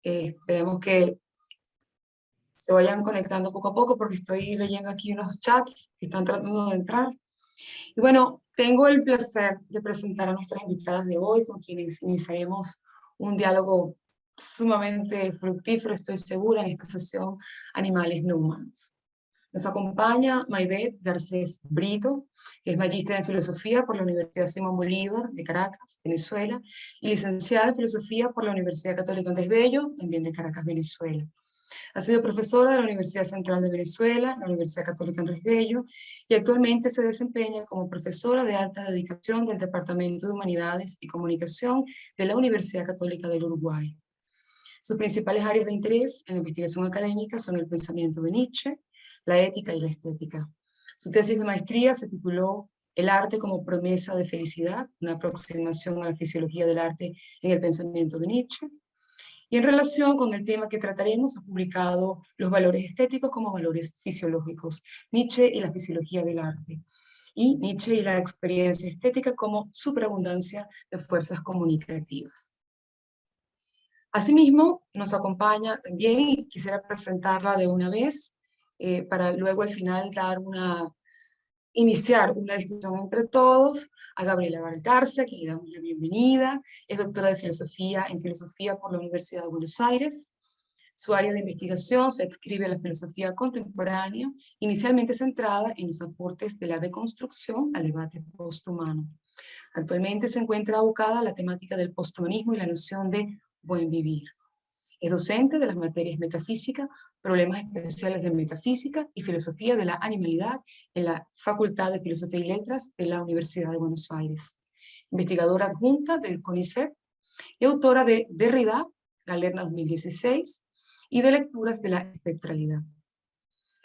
Esperemos que se vayan conectando poco a poco porque estoy leyendo aquí unos chats que están tratando de entrar. Y bueno, tengo el placer de presentar a nuestras invitadas de hoy, con quienes iniciaremos un diálogo sumamente fructífero, estoy segura, en esta sesión Animales no humanos. Nos acompaña Maybeth Garcés Brito, que es magíster en Filosofía por la Universidad Simón Bolívar de Caracas, Venezuela, y licenciada en Filosofía por la Universidad Católica Andrés Bello, también de Caracas, Venezuela. Ha sido profesora de la Universidad Central de Venezuela, la Universidad Católica Andrés Bello, y actualmente se desempeña como profesora de alta dedicación del Departamento de Humanidades y Comunicación de la Universidad Católica del Uruguay. Sus principales áreas de interés en la investigación académica son el pensamiento de Nietzsche, la ética y la estética. Su tesis de maestría se tituló El arte como promesa de felicidad, una aproximación a la fisiología del arte en el pensamiento de Nietzsche. Y en relación con el tema que trataremos, ha publicado Los valores estéticos como valores fisiológicos, Nietzsche y la fisiología del arte, y Nietzsche y la experiencia estética como superabundancia de fuerzas comunicativas. Asimismo, nos acompaña también, y quisiera presentarla de una vez, para luego al final iniciar una discusión entre todos, a Gabriela Balcarce, a quien le damos la bienvenida. Es doctora de Filosofía en Filosofía por la Universidad de Buenos Aires. Su área de investigación se adscribe a la filosofía contemporánea, inicialmente centrada en los aportes de la deconstrucción al debate posthumano. Actualmente se encuentra abocada a la temática del posthumanismo y la noción de buen vivir. Es docente de las materias metafísica, problemas especiales de metafísica y filosofía de la animalidad en la Facultad de Filosofía y Letras de la Universidad de Buenos Aires. Investigadora adjunta del CONICET y autora de Derrida, Galerna 2016, y de Lecturas de la Espectralidad.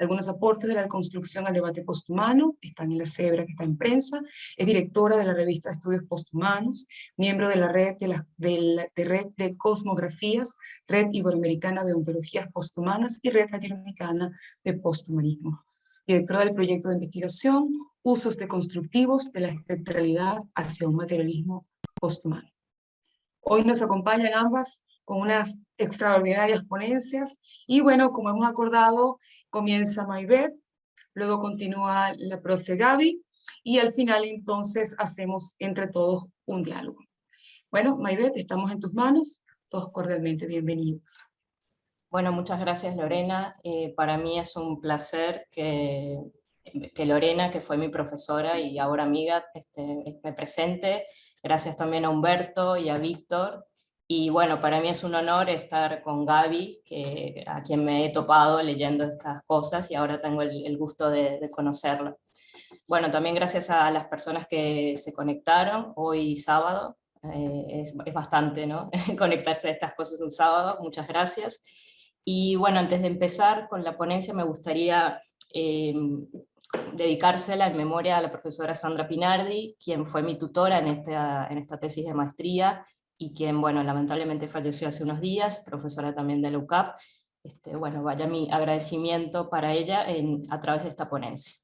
Algunos aportes de la construcción al debate posthumano están en la Cebra, que está en prensa. Es directora de la revista de Estudios Posthumanos, miembro de la red red de Cosmografías, Red Iberoamericana de Ontologías Posthumanas y Red Latinoamericana de Posthumanismo. Directora del proyecto de investigación Usos deconstructivos de la espectralidad hacia un materialismo posthumano. Hoy nos acompañan ambas con unas extraordinarias ponencias y bueno, como hemos acordado, comienza Maybeth, luego continúa la profe Gaby y al final entonces hacemos entre todos un diálogo. Bueno, Maybeth, estamos en tus manos, todos cordialmente bienvenidos. Bueno, muchas gracias Lorena. Para mí es un placer que Lorena, que fue mi profesora y ahora amiga, me presente. Gracias también a Humberto y a Víctor. Y bueno, para mí es un honor estar con Gaby, a quien me he topado leyendo estas cosas y ahora tengo el gusto de conocerla. Bueno, también gracias a las personas que se conectaron hoy sábado. Es bastante, ¿no? Conectarse a estas cosas un sábado. Muchas gracias. Y bueno, antes de empezar con la ponencia me gustaría dedicársela en memoria a la profesora Sandra Pinardi, quien fue mi tutora en esta tesis de maestría y quien, bueno, lamentablemente falleció hace unos días, profesora también de la UCAP. Bueno, vaya mi agradecimiento para ella a través de esta ponencia.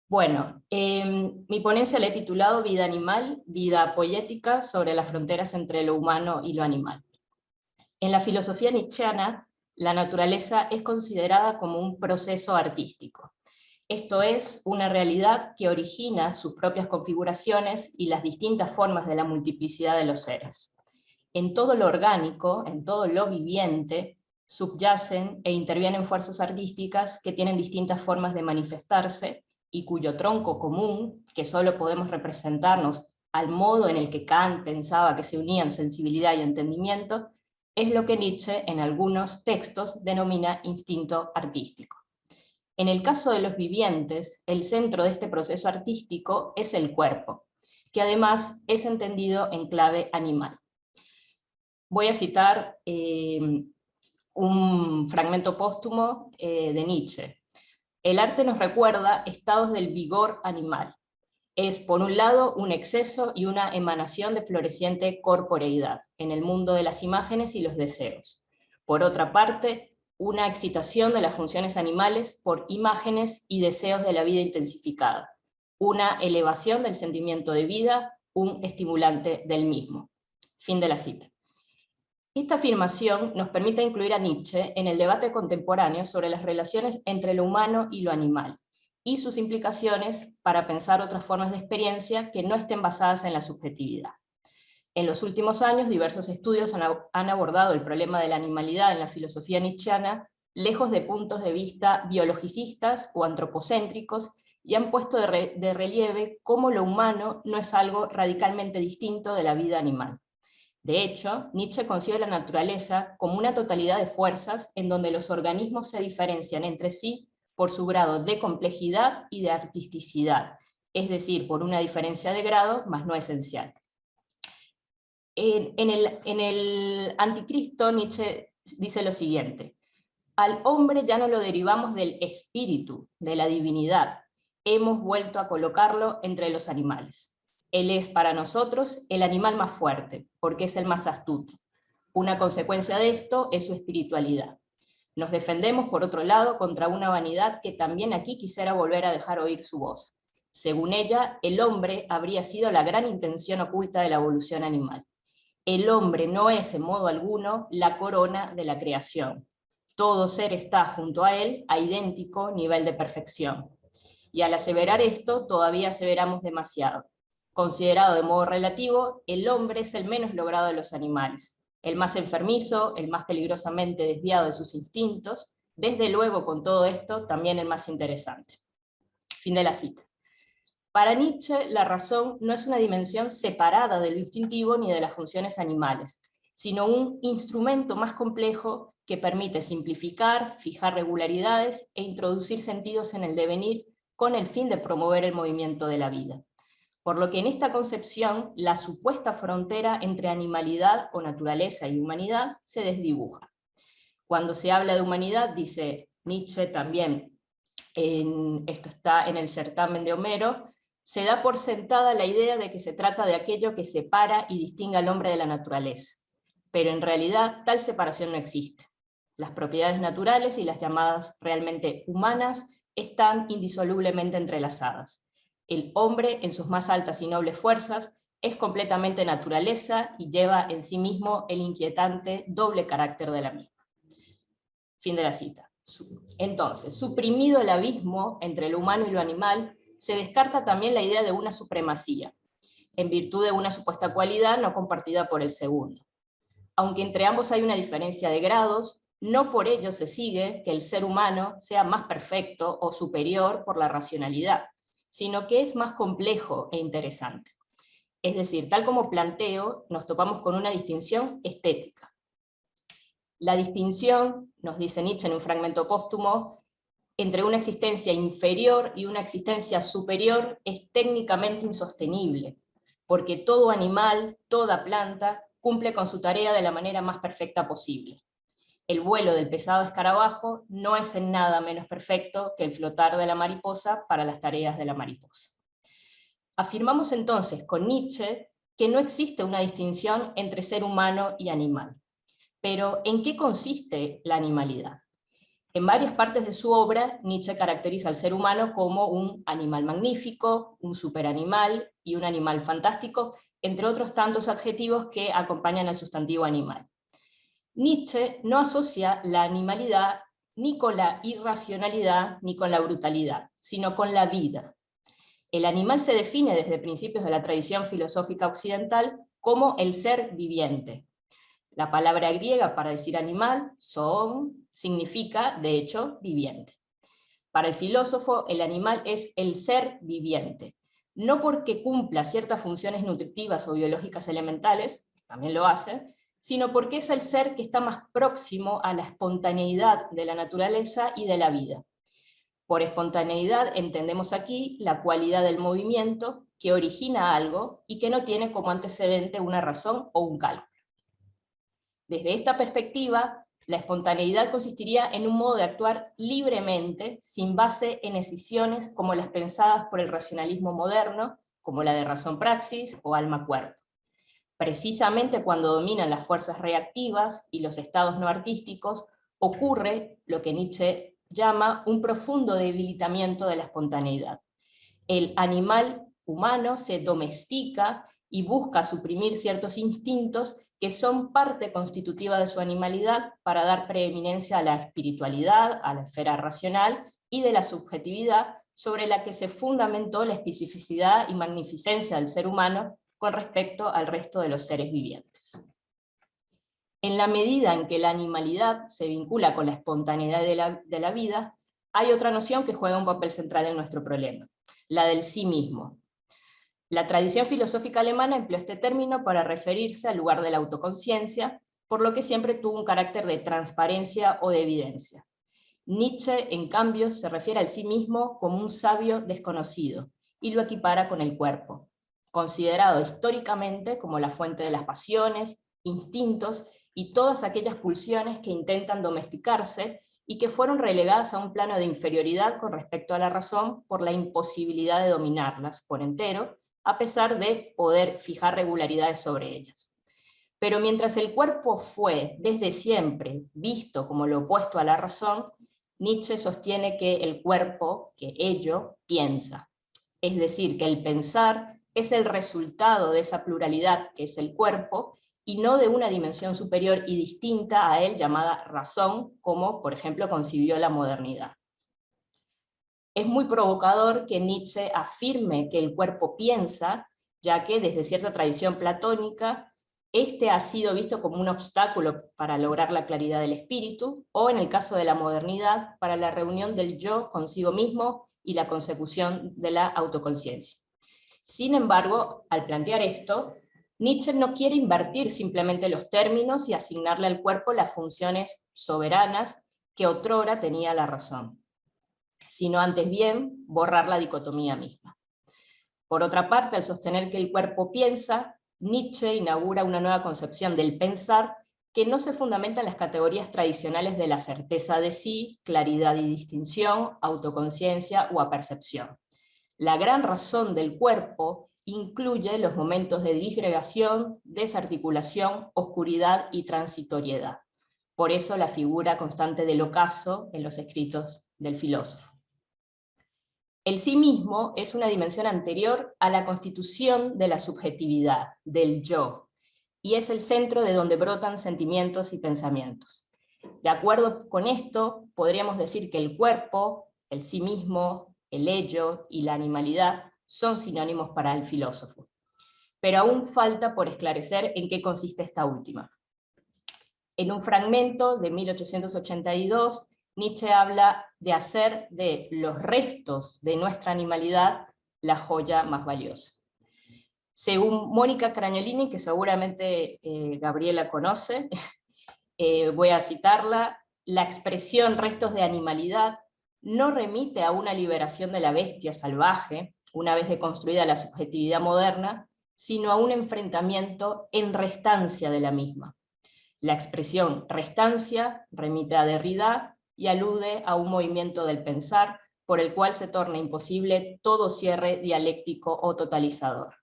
Bueno, mi ponencia la he titulado Vida animal, vida poética sobre las fronteras entre lo humano y lo animal. En la filosofía nietzscheana, la naturaleza es considerada como un proceso artístico. Esto es, una realidad que origina sus propias configuraciones y las distintas formas de la multiplicidad de los seres. En todo lo orgánico, en todo lo viviente, subyacen e intervienen fuerzas artísticas que tienen distintas formas de manifestarse y cuyo tronco común, que solo podemos representarnos al modo en el que Kant pensaba que se unían sensibilidad y entendimiento, es lo que Nietzsche en algunos textos denomina instinto artístico. En el caso de los vivientes, el centro de este proceso artístico es el cuerpo, que además es entendido en clave animal. Voy a citar un fragmento póstumo de Nietzsche. El arte nos recuerda estados del vigor animal. Es, por un lado, un exceso y una emanación de floreciente corporeidad en el mundo de las imágenes y los deseos. Por otra parte, una excitación de las funciones animales por imágenes y deseos de la vida intensificada. Una elevación del sentimiento de vida, un estimulante del mismo. Fin de la cita. Esta afirmación nos permite incluir a Nietzsche en el debate contemporáneo sobre las relaciones entre lo humano y lo animal, y sus implicaciones para pensar otras formas de experiencia que no estén basadas en la subjetividad. En los últimos años, diversos estudios han abordado el problema de la animalidad en la filosofía nietzscheana, lejos de puntos de vista biologicistas o antropocéntricos, y han puesto de relieve cómo lo humano no es algo radicalmente distinto de la vida animal. De hecho, Nietzsche concibe la naturaleza como una totalidad de fuerzas en donde los organismos se diferencian entre sí por su grado de complejidad y de artisticidad, es decir, por una diferencia de grado, más no esencial. En el Anticristo, Nietzsche dice lo siguiente: al hombre ya no lo derivamos del espíritu, de la divinidad, hemos vuelto a colocarlo entre los animales. Él es para nosotros el animal más fuerte, porque es el más astuto. Una consecuencia de esto es su espiritualidad. Nos defendemos, por otro lado, contra una vanidad que también aquí quisiera volver a dejar oír su voz. Según ella, el hombre habría sido la gran intención oculta de la evolución animal. El hombre no es en modo alguno la corona de la creación. Todo ser está junto a él a idéntico nivel de perfección. Y al aseverar esto, todavía aseveramos demasiado. Considerado de modo relativo, el hombre es el menos logrado de los animales, el más enfermizo, el más peligrosamente desviado de sus instintos, desde luego con todo esto también el más interesante. Fin de la cita. Para Nietzsche, la razón no es una dimensión separada del instintivo ni de las funciones animales, sino un instrumento más complejo que permite simplificar, fijar regularidades e introducir sentidos en el devenir con el fin de promover el movimiento de la vida. Por lo que en esta concepción, la supuesta frontera entre animalidad o naturaleza y humanidad se desdibuja. Cuando se habla de humanidad, dice Nietzsche también, esto está en el Certamen de Homero, se da por sentada la idea de que se trata de aquello que separa y distingue al hombre de la naturaleza. Pero en realidad tal separación no existe. Las propiedades naturales y las llamadas realmente humanas están indisolublemente entrelazadas. El hombre, en sus más altas y nobles fuerzas, es completamente naturaleza y lleva en sí mismo el inquietante doble carácter de la misma. Fin de la cita. Entonces, suprimido el abismo entre lo humano y lo animal, se descarta también la idea de una supremacía, en virtud de una supuesta cualidad no compartida por el segundo. Aunque entre ambos hay una diferencia de grados, no por ello se sigue que el ser humano sea más perfecto o superior por la racionalidad, sino que es más complejo e interesante. Es decir, tal como planteo, nos topamos con una distinción estética. La distinción, nos dice Nietzsche en un fragmento póstumo, entre una existencia inferior y una existencia superior es técnicamente insostenible, porque todo animal, toda planta, cumple con su tarea de la manera más perfecta posible. El vuelo del pesado escarabajo no es en nada menos perfecto que el flotar de la mariposa para las tareas de la mariposa. Afirmamos entonces con Nietzsche que no existe una distinción entre ser humano y animal. Pero, ¿en qué consiste la animalidad? En varias partes de su obra, Nietzsche caracteriza al ser humano como un animal magnífico, un superanimal y un animal fantástico, entre otros tantos adjetivos que acompañan al sustantivo animal. Nietzsche no asocia la animalidad ni con la irracionalidad ni con la brutalidad, sino con la vida. El animal se define desde principios de la tradición filosófica occidental como el ser viviente. La palabra griega para decir animal, zoon, significa, de hecho, viviente. Para el filósofo, el animal es el ser viviente, no porque cumpla ciertas funciones nutritivas o biológicas elementales, también lo hace, sino porque es el ser que está más próximo a la espontaneidad de la naturaleza y de la vida. Por espontaneidad entendemos aquí la cualidad del movimiento que origina algo y que no tiene como antecedente una razón o un cálculo. Desde esta perspectiva, la espontaneidad consistiría en un modo de actuar libremente, sin base en decisiones como las pensadas por el racionalismo moderno, como la de razón-praxis o alma-cuerpo. Precisamente cuando dominan las fuerzas reactivas y los estados no artísticos, ocurre lo que Nietzsche llama un profundo debilitamiento de la espontaneidad. El animal humano se domestica y busca suprimir ciertos instintos que son parte constitutiva de su animalidad para dar preeminencia a la espiritualidad, a la esfera racional y de la subjetividad, sobre la que se fundamentó la especificidad y magnificencia del ser humano con respecto al resto de los seres vivientes. En la medida en que la animalidad se vincula con la espontaneidad de la vida, hay otra noción que juega un papel central en nuestro problema, la del sí mismo. La tradición filosófica alemana empleó este término para referirse al lugar de la autoconciencia, por lo que siempre tuvo un carácter de transparencia o de evidencia. Nietzsche, en cambio, se refiere al sí mismo como un sabio desconocido, y lo equipara con el cuerpo, considerado históricamente como la fuente de las pasiones, instintos y todas aquellas pulsiones que intentan domesticarse y que fueron relegadas a un plano de inferioridad con respecto a la razón por la imposibilidad de dominarlas por entero, a pesar de poder fijar regularidades sobre ellas. Pero mientras el cuerpo fue, desde siempre, visto como lo opuesto a la razón, Nietzsche sostiene que el cuerpo, que ello, piensa. Es decir, que el pensar es el resultado de esa pluralidad que es el cuerpo, y no de una dimensión superior y distinta a él llamada razón, como por ejemplo concibió la modernidad. Es muy provocador que Nietzsche afirme que el cuerpo piensa, ya que desde cierta tradición platónica, este ha sido visto como un obstáculo para lograr la claridad del espíritu, o en el caso de la modernidad, para la reunión del yo consigo mismo y la consecución de la autoconciencia. Sin embargo, al plantear esto, Nietzsche no quiere invertir simplemente los términos y asignarle al cuerpo las funciones soberanas que otrora tenía la razón, sino antes bien borrar la dicotomía misma. Por otra parte, al sostener que el cuerpo piensa, Nietzsche inaugura una nueva concepción del pensar que no se fundamenta en las categorías tradicionales de la certeza de sí, claridad y distinción, autoconciencia o apercepción. La gran razón del cuerpo incluye los momentos de disgregación, desarticulación, oscuridad y transitoriedad. Por eso la figura constante del ocaso en los escritos del filósofo. El sí mismo es una dimensión anterior a la constitución de la subjetividad, del yo, y es el centro de donde brotan sentimientos y pensamientos. De acuerdo con esto, podríamos decir que el cuerpo, el sí mismo, el ello y la animalidad son sinónimos para el filósofo. Pero aún falta por esclarecer en qué consiste esta última. En un fragmento de 1882, Nietzsche habla de hacer de los restos de nuestra animalidad la joya más valiosa. Según Mónica Cragnolini, que seguramente Gabriela conoce, voy a citarla, la expresión restos de animalidad no remite a una liberación de la bestia salvaje, una vez deconstruida la subjetividad moderna, sino a un enfrentamiento en restancia de la misma. La expresión restancia remite a Derrida y alude a un movimiento del pensar por el cual se torna imposible todo cierre dialéctico o totalizador.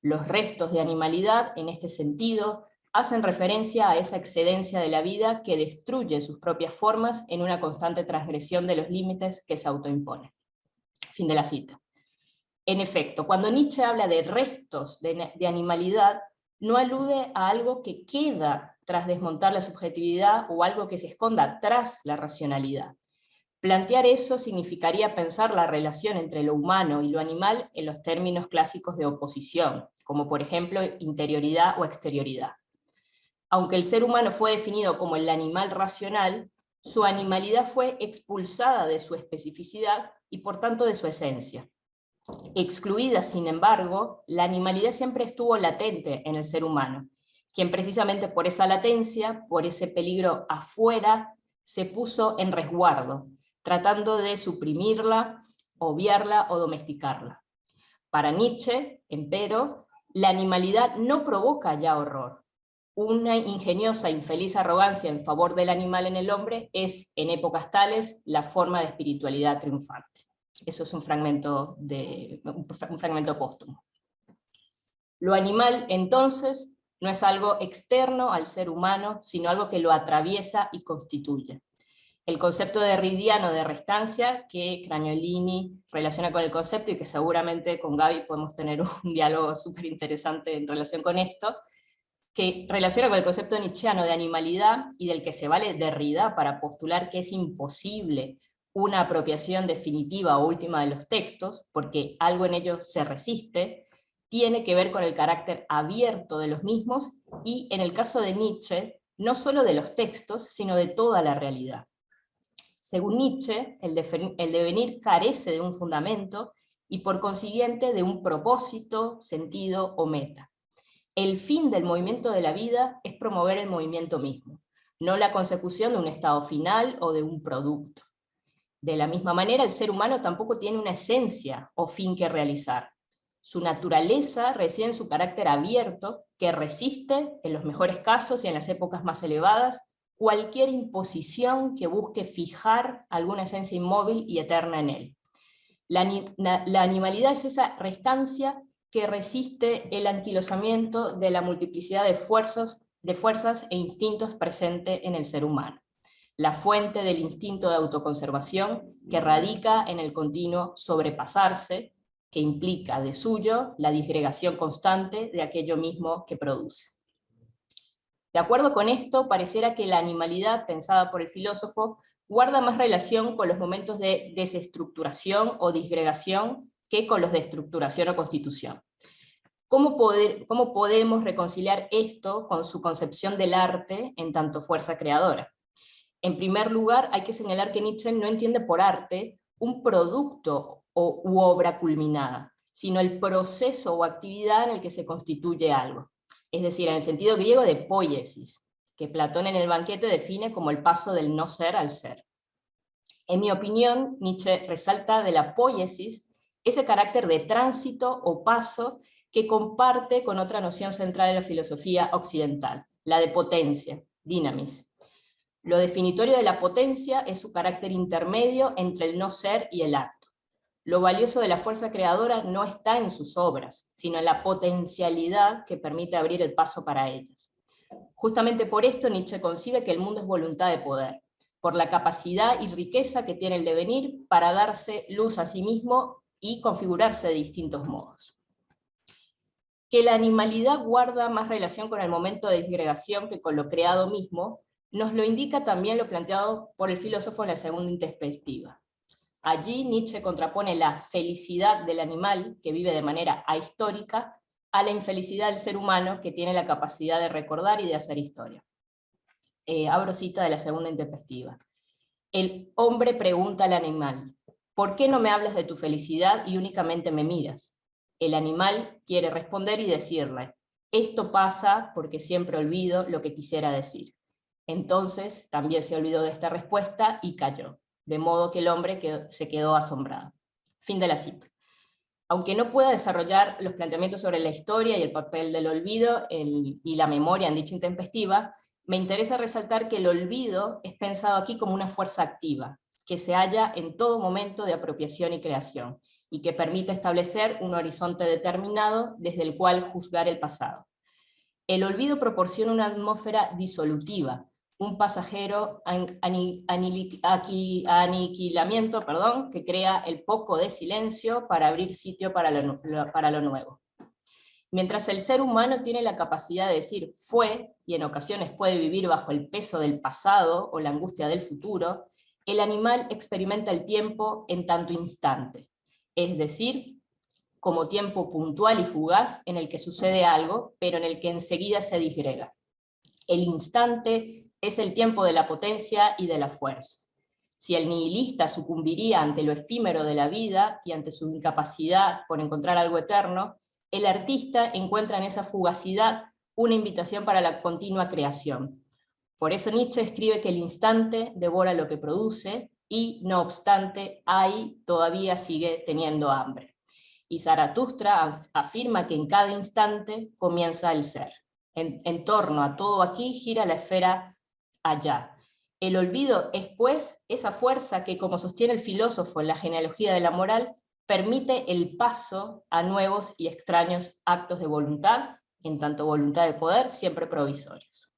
Los restos de animalidad, en este sentido, hacen referencia a esa excedencia de la vida que destruye sus propias formas en una constante transgresión de los límites que se autoimpone. Fin de la cita. En efecto, cuando Nietzsche habla de restos de animalidad, no alude a algo que queda tras desmontar la subjetividad o algo que se esconda tras la racionalidad. Plantear eso significaría pensar la relación entre lo humano y lo animal en los términos clásicos de oposición, como por ejemplo interioridad o exterioridad. Aunque el ser humano fue definido como el animal racional, su animalidad fue expulsada de su especificidad y por tanto de su esencia. Excluida, sin embargo, la animalidad siempre estuvo latente en el ser humano, quien precisamente por esa latencia, por ese peligro afuera, se puso en resguardo, tratando de suprimirla, obviarla o domesticarla. Para Nietzsche, empero, la animalidad no provoca ya horror. Una ingeniosa, infeliz arrogancia en favor del animal en el hombre es, en épocas tales, la forma de espiritualidad triunfante. Eso es un fragmento póstumo. Lo animal, entonces, no es algo externo al ser humano, sino algo que lo atraviesa y constituye. El concepto derridiano de restancia, que Cragnolini relaciona con el concepto, y que seguramente con Gaby podemos tener un diálogo súper interesante en relación con esto, que relaciona con el concepto nietzscheano de animalidad y del que se vale Derrida para postular que es imposible una apropiación definitiva o última de los textos, porque algo en ellos se resiste, tiene que ver con el carácter abierto de los mismos y, en el caso de Nietzsche, no solo de los textos, sino de toda la realidad. Según Nietzsche, el devenir carece de un fundamento y por consiguiente de un propósito, sentido o meta. El fin del movimiento de la vida es promover el movimiento mismo, no la consecución de un estado final o de un producto. De la misma manera, el ser humano tampoco tiene una esencia o fin que realizar. Su naturaleza reside en su carácter abierto, que resiste, en los mejores casos y en las épocas más elevadas, cualquier imposición que busque fijar alguna esencia inmóvil y eterna en él. La animalidad es esa restancia que resiste el anquilosamiento de la multiplicidad de fuerzas e instintos presentes en el ser humano. La fuente del instinto de autoconservación que radica en el continuo sobrepasarse, que implica de suyo la disgregación constante de aquello mismo que produce. De acuerdo con esto, pareciera que la animalidad, pensada por el filósofo, guarda más relación con los momentos de desestructuración o disgregación que con los de estructuración o constitución. ¿Cómo podemos reconciliar esto con su concepción del arte en tanto fuerza creadora? En primer lugar, hay que señalar que Nietzsche no entiende por arte un producto u obra culminada, sino el proceso o actividad en el que se constituye algo. Es decir, en el sentido griego de poiesis, que Platón en el Banquete define como el paso del no ser al ser. En mi opinión, Nietzsche resalta de la poiesis ese carácter de tránsito o paso que comparte con otra noción central en la filosofía occidental, la de potencia, dynamis. Lo definitorio de la potencia es su carácter intermedio entre el no ser y el acto. Lo valioso de la fuerza creadora no está en sus obras, sino en la potencialidad que permite abrir el paso para ellas. Justamente por esto Nietzsche concibe que el mundo es voluntad de poder, por la capacidad y riqueza que tiene el devenir para darse luz a sí mismo y configurarse de distintos modos. Que la animalidad guarda más relación con el momento de disgregación que con lo creado mismo, nos lo indica también lo planteado por el filósofo en la segunda introspectiva. Allí Nietzsche contrapone la felicidad del animal, que vive de manera ahistórica, a la infelicidad del ser humano, que tiene la capacidad de recordar y de hacer historia. Abro cita de la segunda introspectiva. El hombre pregunta al animal, ¿por qué no me hablas de tu felicidad y únicamente me miras? El animal quiere responder y decirle, esto pasa porque siempre olvido lo que quisiera decir. Entonces también se olvidó de esta respuesta y calló, de modo que el hombre se quedó asombrado. Fin de la cita. Aunque no pueda desarrollar los planteamientos sobre la historia y el papel del olvido y la memoria en dicha intempestiva, me interesa resaltar que el olvido es pensado aquí como una fuerza activa, que se halla en todo momento de apropiación y creación, y que permite establecer un horizonte determinado desde el cual juzgar el pasado. El olvido proporciona una atmósfera disolutiva, un pasajero aniquilamiento, que crea el poco de silencio para abrir sitio para lo nuevo. Mientras el ser humano tiene la capacidad de decir fue, y en ocasiones puede vivir bajo el peso del pasado o la angustia del futuro, el animal experimenta el tiempo en tanto instante, es decir, como tiempo puntual y fugaz en el que sucede algo, pero en el que enseguida se disgrega. El instante es el tiempo de la potencia y de la fuerza. Si el nihilista sucumbiría ante lo efímero de la vida y ante su incapacidad por encontrar algo eterno, el artista encuentra en esa fugacidad una invitación para la continua creación. Por eso Nietzsche escribe que el instante devora lo que produce y, no obstante, ahí todavía sigue teniendo hambre. Y Zaratustra afirma que en cada instante comienza el ser. En torno a todo aquí gira la esfera allá. El olvido es, pues, esa fuerza que, como sostiene el filósofo en la genealogía de la moral, permite el paso a nuevos y extraños actos de voluntad, en tanto voluntad de poder, siempre provisorios.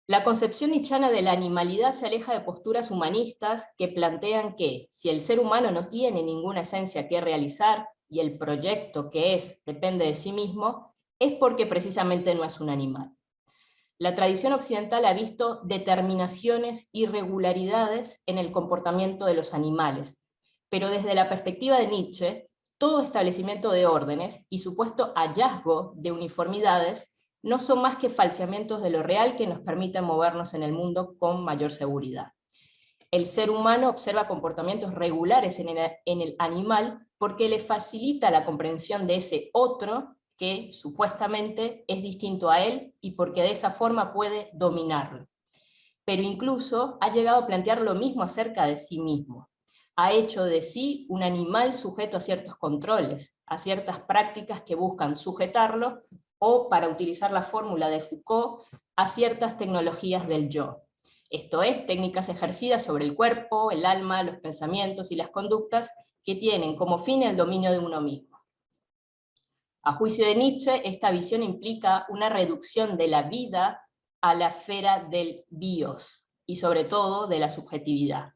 La concepción nietzscheana de la animalidad se aleja de posturas humanistas que plantean que, si el ser humano no tiene ninguna esencia que realizar, y el proyecto que es depende de sí mismo, es porque precisamente no es un animal. La tradición occidental ha visto determinaciones y regularidades en el comportamiento de los animales, pero desde la perspectiva de Nietzsche, todo establecimiento de órdenes y supuesto hallazgo de uniformidades no son más que falseamientos de lo real que nos permiten movernos en el mundo con mayor seguridad. El ser humano observa comportamientos regulares en el animal porque le facilita la comprensión de ese otro que supuestamente es distinto a él y porque de esa forma puede dominarlo. Pero incluso ha llegado a plantear lo mismo acerca de sí mismo. Ha hecho de sí un animal sujeto a ciertos controles, a ciertas prácticas que buscan sujetarlo, o, para utilizar la fórmula de Foucault, a ciertas tecnologías del yo. Esto es, técnicas ejercidas sobre el cuerpo, el alma, los pensamientos y las conductas que tienen como fin el dominio de uno mismo. A juicio de Nietzsche, esta visión implica una reducción de la vida a la esfera del bios, y sobre todo de la subjetividad.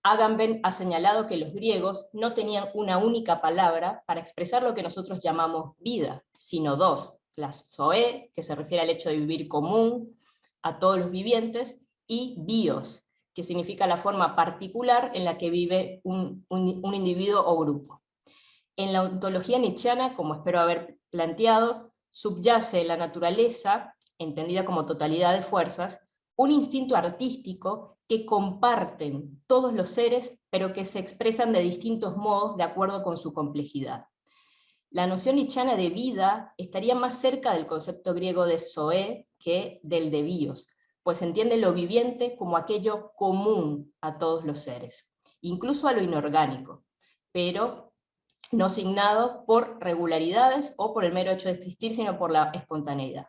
Agamben ha señalado que los griegos no tenían una única palabra para expresar lo que nosotros llamamos vida, sino dos, la zoe, que se refiere al hecho de vivir común a todos los vivientes, y bios, que significa la forma particular en la que vive un individuo o grupo. En la ontología nietzscheana, como espero haber planteado, subyace en la naturaleza, entendida como totalidad de fuerzas, un instinto artístico que comparten todos los seres, pero que se expresan de distintos modos de acuerdo con su complejidad. La noción nietzscheana de vida estaría más cerca del concepto griego de zoe que del de bios, pues entiende lo viviente como aquello común a todos los seres, incluso a lo inorgánico, pero no signado por regularidades o por el mero hecho de existir, sino por la espontaneidad.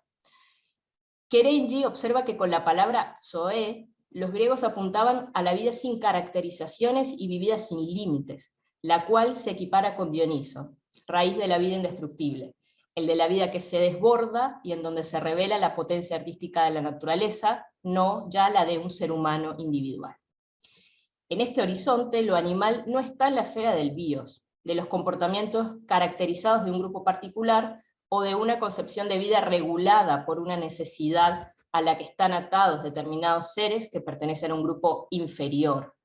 Kerenji observa que con la palabra zoe, los griegos apuntaban a la vida sin caracterizaciones y vivida sin límites, la cual se equipara con Dioniso, raíz de la vida indestructible, el de la vida que se desborda y en donde se revela la potencia artística de la naturaleza, no ya la de un ser humano individual. En este horizonte, lo animal no está en la esfera del bios, de los comportamientos caracterizados de un grupo particular o de una concepción de vida regulada por una necesidad a la que están atados determinados seres que pertenecen a un grupo inferior,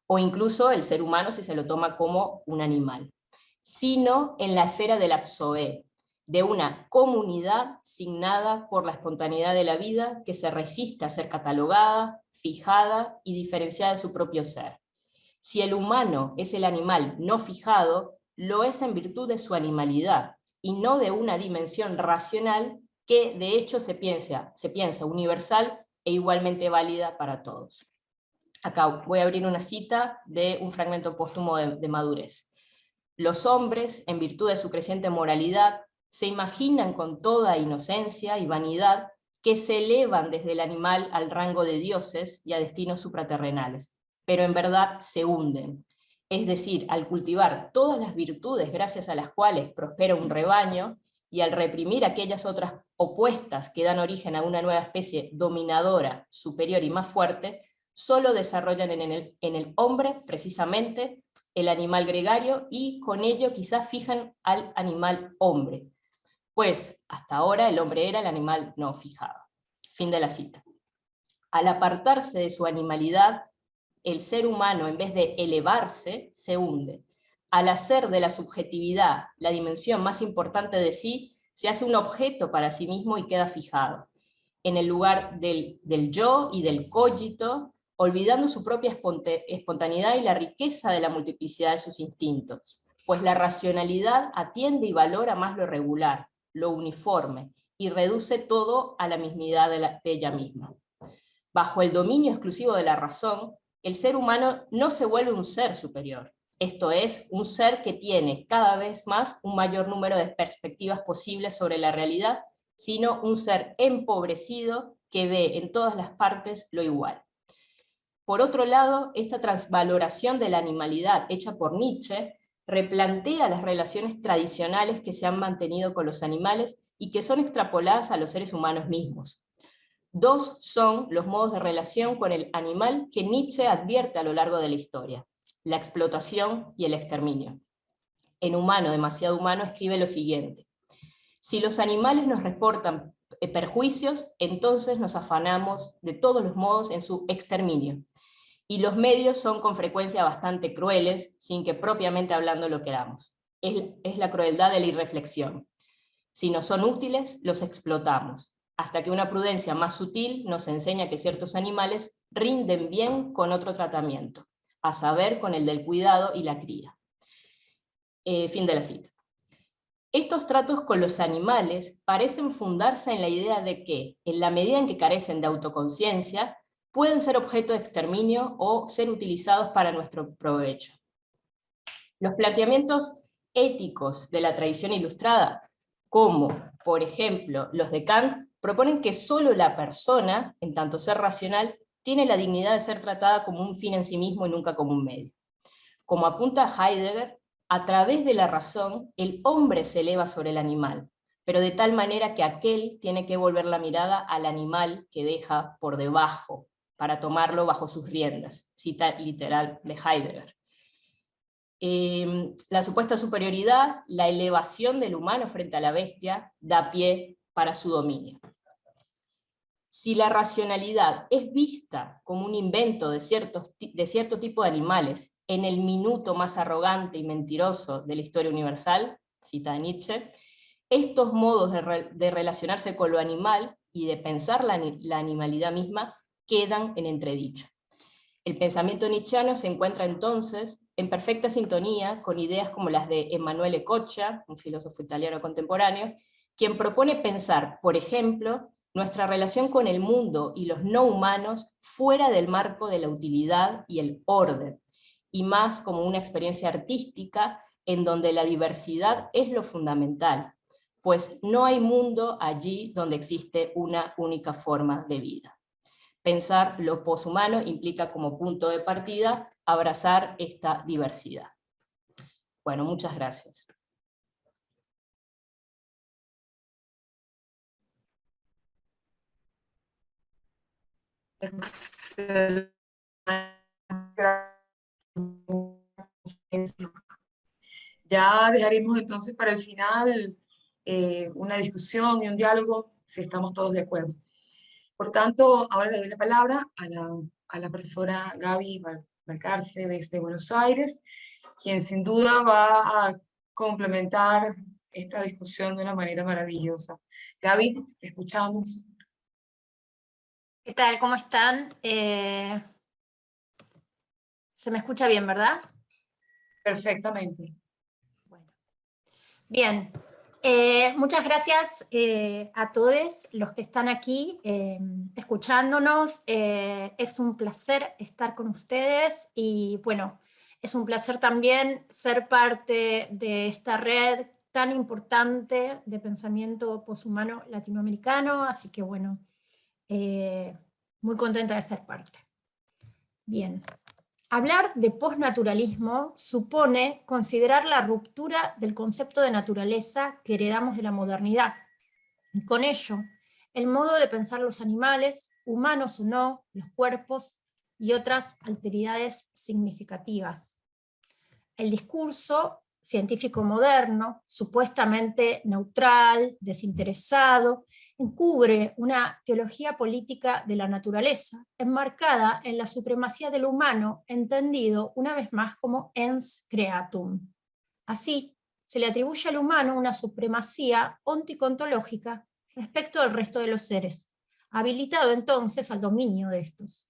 o incluso el ser humano si se lo toma como un animal, sino en la esfera de la zoe, de una comunidad signada por la espontaneidad de la vida que se resiste a ser catalogada, fijada y diferenciada de su propio ser. Si el humano es el animal no fijado, lo es en virtud de su animalidad, y no de una dimensión racional que de hecho se piensa universal e igualmente válida para todos. Acá voy a abrir una cita de un fragmento póstumo de Madurez. Los hombres, en virtud de su creciente moralidad, se imaginan con toda inocencia y vanidad que se elevan desde el animal al rango de dioses y a destinos supraterrenales, pero en verdad se hunden. Es decir, al cultivar todas las virtudes gracias a las cuales prospera un rebaño, y al reprimir aquellas otras opuestas que dan origen a una nueva especie dominadora, superior y más fuerte, solo desarrollan en el hombre, precisamente, el animal gregario, y con ello quizás fijan al animal hombre, pues hasta ahora el hombre era el animal no fijado. Fin de la cita. Al apartarse de su animalidad, el ser humano, en vez de elevarse, se hunde. Al hacer de la subjetividad la dimensión más importante de sí, se hace un objeto para sí mismo y queda fijado, en el lugar del yo y del cogito, olvidando su propia espontaneidad y la riqueza de la multiplicidad de sus instintos, pues la racionalidad atiende y valora más lo regular, lo uniforme, y reduce todo a la mismidad de ella misma. Bajo el dominio exclusivo de la razón, el ser humano no se vuelve un ser superior, esto es, un ser que tiene cada vez más un mayor número de perspectivas posibles sobre la realidad, sino un ser empobrecido que ve en todas las partes lo igual. Por otro lado, esta transvaloración de la animalidad hecha por Nietzsche replantea las relaciones tradicionales que se han mantenido con los animales y que son extrapoladas a los seres humanos mismos. Dos son los modos de relación con el animal que Nietzsche advierte a lo largo de la historia: la explotación y el exterminio. En Humano, demasiado humano, escribe lo siguiente: Si los animales nos reportan perjuicios, entonces nos afanamos de todos los modos en su exterminio. Y los medios son con frecuencia bastante crueles, sin que propiamente hablando lo queramos. Es la crueldad de la irreflexión. Si nos son útiles, los explotamos, hasta que una prudencia más sutil nos enseña que ciertos animales rinden bien con otro tratamiento, a saber, con el del cuidado y la cría. Fin de la cita. Estos tratos con los animales parecen fundarse en la idea de que, en la medida en que carecen de autoconciencia, pueden ser objeto de exterminio o ser utilizados para nuestro provecho. Los planteamientos éticos de la tradición ilustrada, como, por ejemplo, los de Kant, proponen que solo la persona, en tanto ser racional, tiene la dignidad de ser tratada como un fin en sí mismo y nunca como un medio. Como apunta Heidegger, a través de la razón, el hombre se eleva sobre el animal, pero de tal manera que aquel tiene que volver la mirada al animal que deja por debajo, para tomarlo bajo sus riendas, cita literal de Heidegger. La supuesta superioridad, la elevación del humano frente a la bestia, da pie para su dominio. Si la racionalidad es vista como un invento de cierto tipo de animales, en el minuto más arrogante y mentiroso de la historia universal, cita Nietzsche, estos modos de relacionarse con lo animal y de pensar la animalidad misma quedan en entredicho. El pensamiento nietzscheano se encuentra entonces en perfecta sintonía con ideas como las de Emanuele Coccia, un filósofo italiano contemporáneo, quien propone pensar, por ejemplo, nuestra relación con el mundo y los no humanos fuera del marco de la utilidad y el orden, y más como una experiencia artística en donde la diversidad es lo fundamental, pues no hay mundo allí donde existe una única forma de vida. Pensar lo poshumano implica como punto de partida abrazar esta diversidad. Bueno, muchas gracias. Ya dejaremos entonces para el final una discusión y un diálogo, si estamos todos de acuerdo. Por tanto, ahora le doy la palabra a la profesora Gaby Balcarce desde Buenos Aires, quien sin duda va a complementar esta discusión de una manera maravillosa. Gaby, te escuchamos. ¿Qué tal? ¿Cómo están? ¿Se me escucha bien, verdad? Perfectamente. Bueno. Bien. Muchas gracias a todos los que están aquí escuchándonos. Es un placer estar con ustedes y bueno, es un placer también ser parte de esta red tan importante de pensamiento poshumano latinoamericano, así que bueno, muy contenta de ser parte. Bien. Hablar de postnaturalismo supone considerar la ruptura del concepto de naturaleza que heredamos de la modernidad. Y con ello, el modo de pensar los animales, humanos o no, los cuerpos y otras alteridades significativas. El discurso científico moderno, supuestamente neutral, desinteresado, encubre una teología política de la naturaleza, enmarcada en la supremacía de lo humano, entendido una vez más como ens creatum. Así, se le atribuye al humano una supremacía onticontológica respecto del resto de los seres, habilitado entonces al dominio de estos.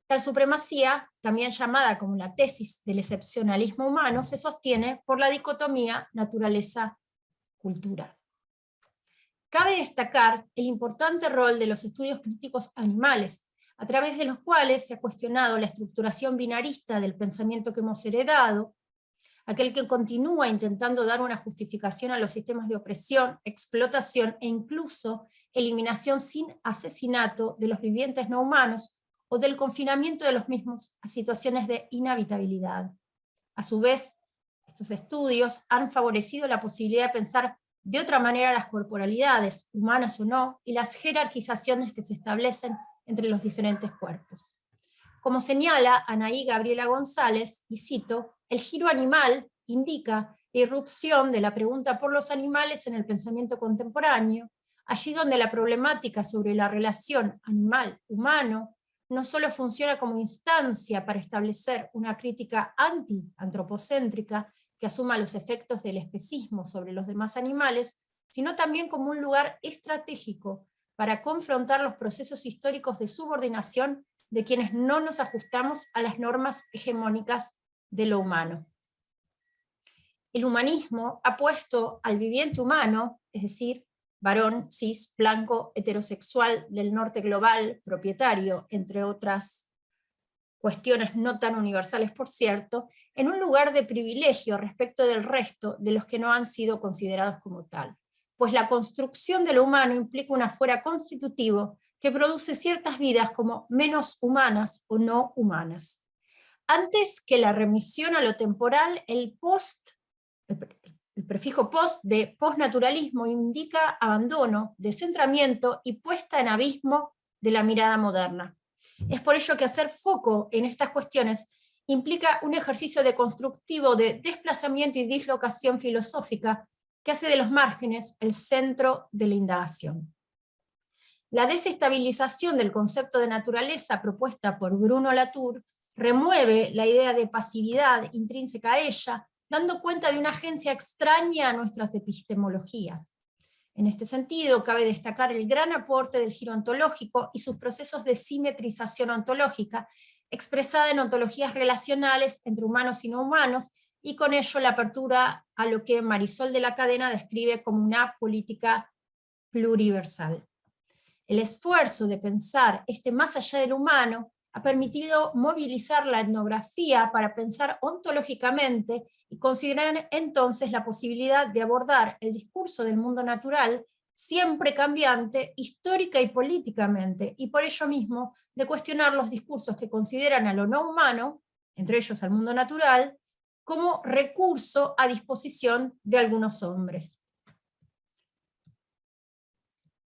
Tal supremacía, también llamada como la tesis del excepcionalismo humano, se sostiene por la dicotomía naturaleza-cultura. Cabe destacar el importante rol de los estudios críticos animales, a través de los cuales se ha cuestionado la estructuración binarista del pensamiento que hemos heredado, aquel que continúa intentando dar una justificación a los sistemas de opresión, explotación e incluso eliminación sin asesinato de los vivientes no humanos, o del confinamiento de los mismos a situaciones de inhabitabilidad. A su vez, estos estudios han favorecido la posibilidad de pensar de otra manera las corporalidades, humanas o no, y las jerarquizaciones que se establecen entre los diferentes cuerpos. Como señala Anaí Gabriela González, y cito, el giro animal indica irrupción de la pregunta por los animales en el pensamiento contemporáneo, allí donde la problemática sobre la relación animal-humano no solo funciona como instancia para establecer una crítica anti-antropocéntrica que asuma los efectos del especismo sobre los demás animales, sino también como un lugar estratégico para confrontar los procesos históricos de subordinación de quienes no nos ajustamos a las normas hegemónicas de lo humano. El humanismo ha puesto al viviente humano, es decir, varón, cis, blanco, heterosexual, del norte global, propietario, entre otras cuestiones no tan universales por cierto, en un lugar de privilegio respecto del resto de los que no han sido considerados como tal, pues la construcción de lo humano implica un afuera constitutivo que produce ciertas vidas como menos humanas o no humanas. Antes que la remisión a lo temporal, el prefijo post de postnaturalismo indica abandono, descentramiento y puesta en abismo de la mirada moderna. Es por ello que hacer foco en estas cuestiones implica un ejercicio deconstructivo de desplazamiento y dislocación filosófica que hace de los márgenes el centro de la indagación. La desestabilización del concepto de naturaleza propuesta por Bruno Latour remueve la idea de pasividad intrínseca a ella, dando cuenta de una agencia extraña a nuestras epistemologías. En este sentido, cabe destacar el gran aporte del giro ontológico y sus procesos de simetrización ontológica, expresada en ontologías relacionales entre humanos y no humanos, y con ello la apertura a lo que Marisol de la Cadena describe como una política pluriversal. El esfuerzo de pensar más allá del humano ha permitido movilizar la etnografía para pensar ontológicamente y considerar entonces la posibilidad de abordar el discurso del mundo natural, siempre cambiante, histórica y políticamente, y por ello mismo de cuestionar los discursos que consideran a lo no humano, entre ellos al mundo natural, como recurso a disposición de algunos hombres.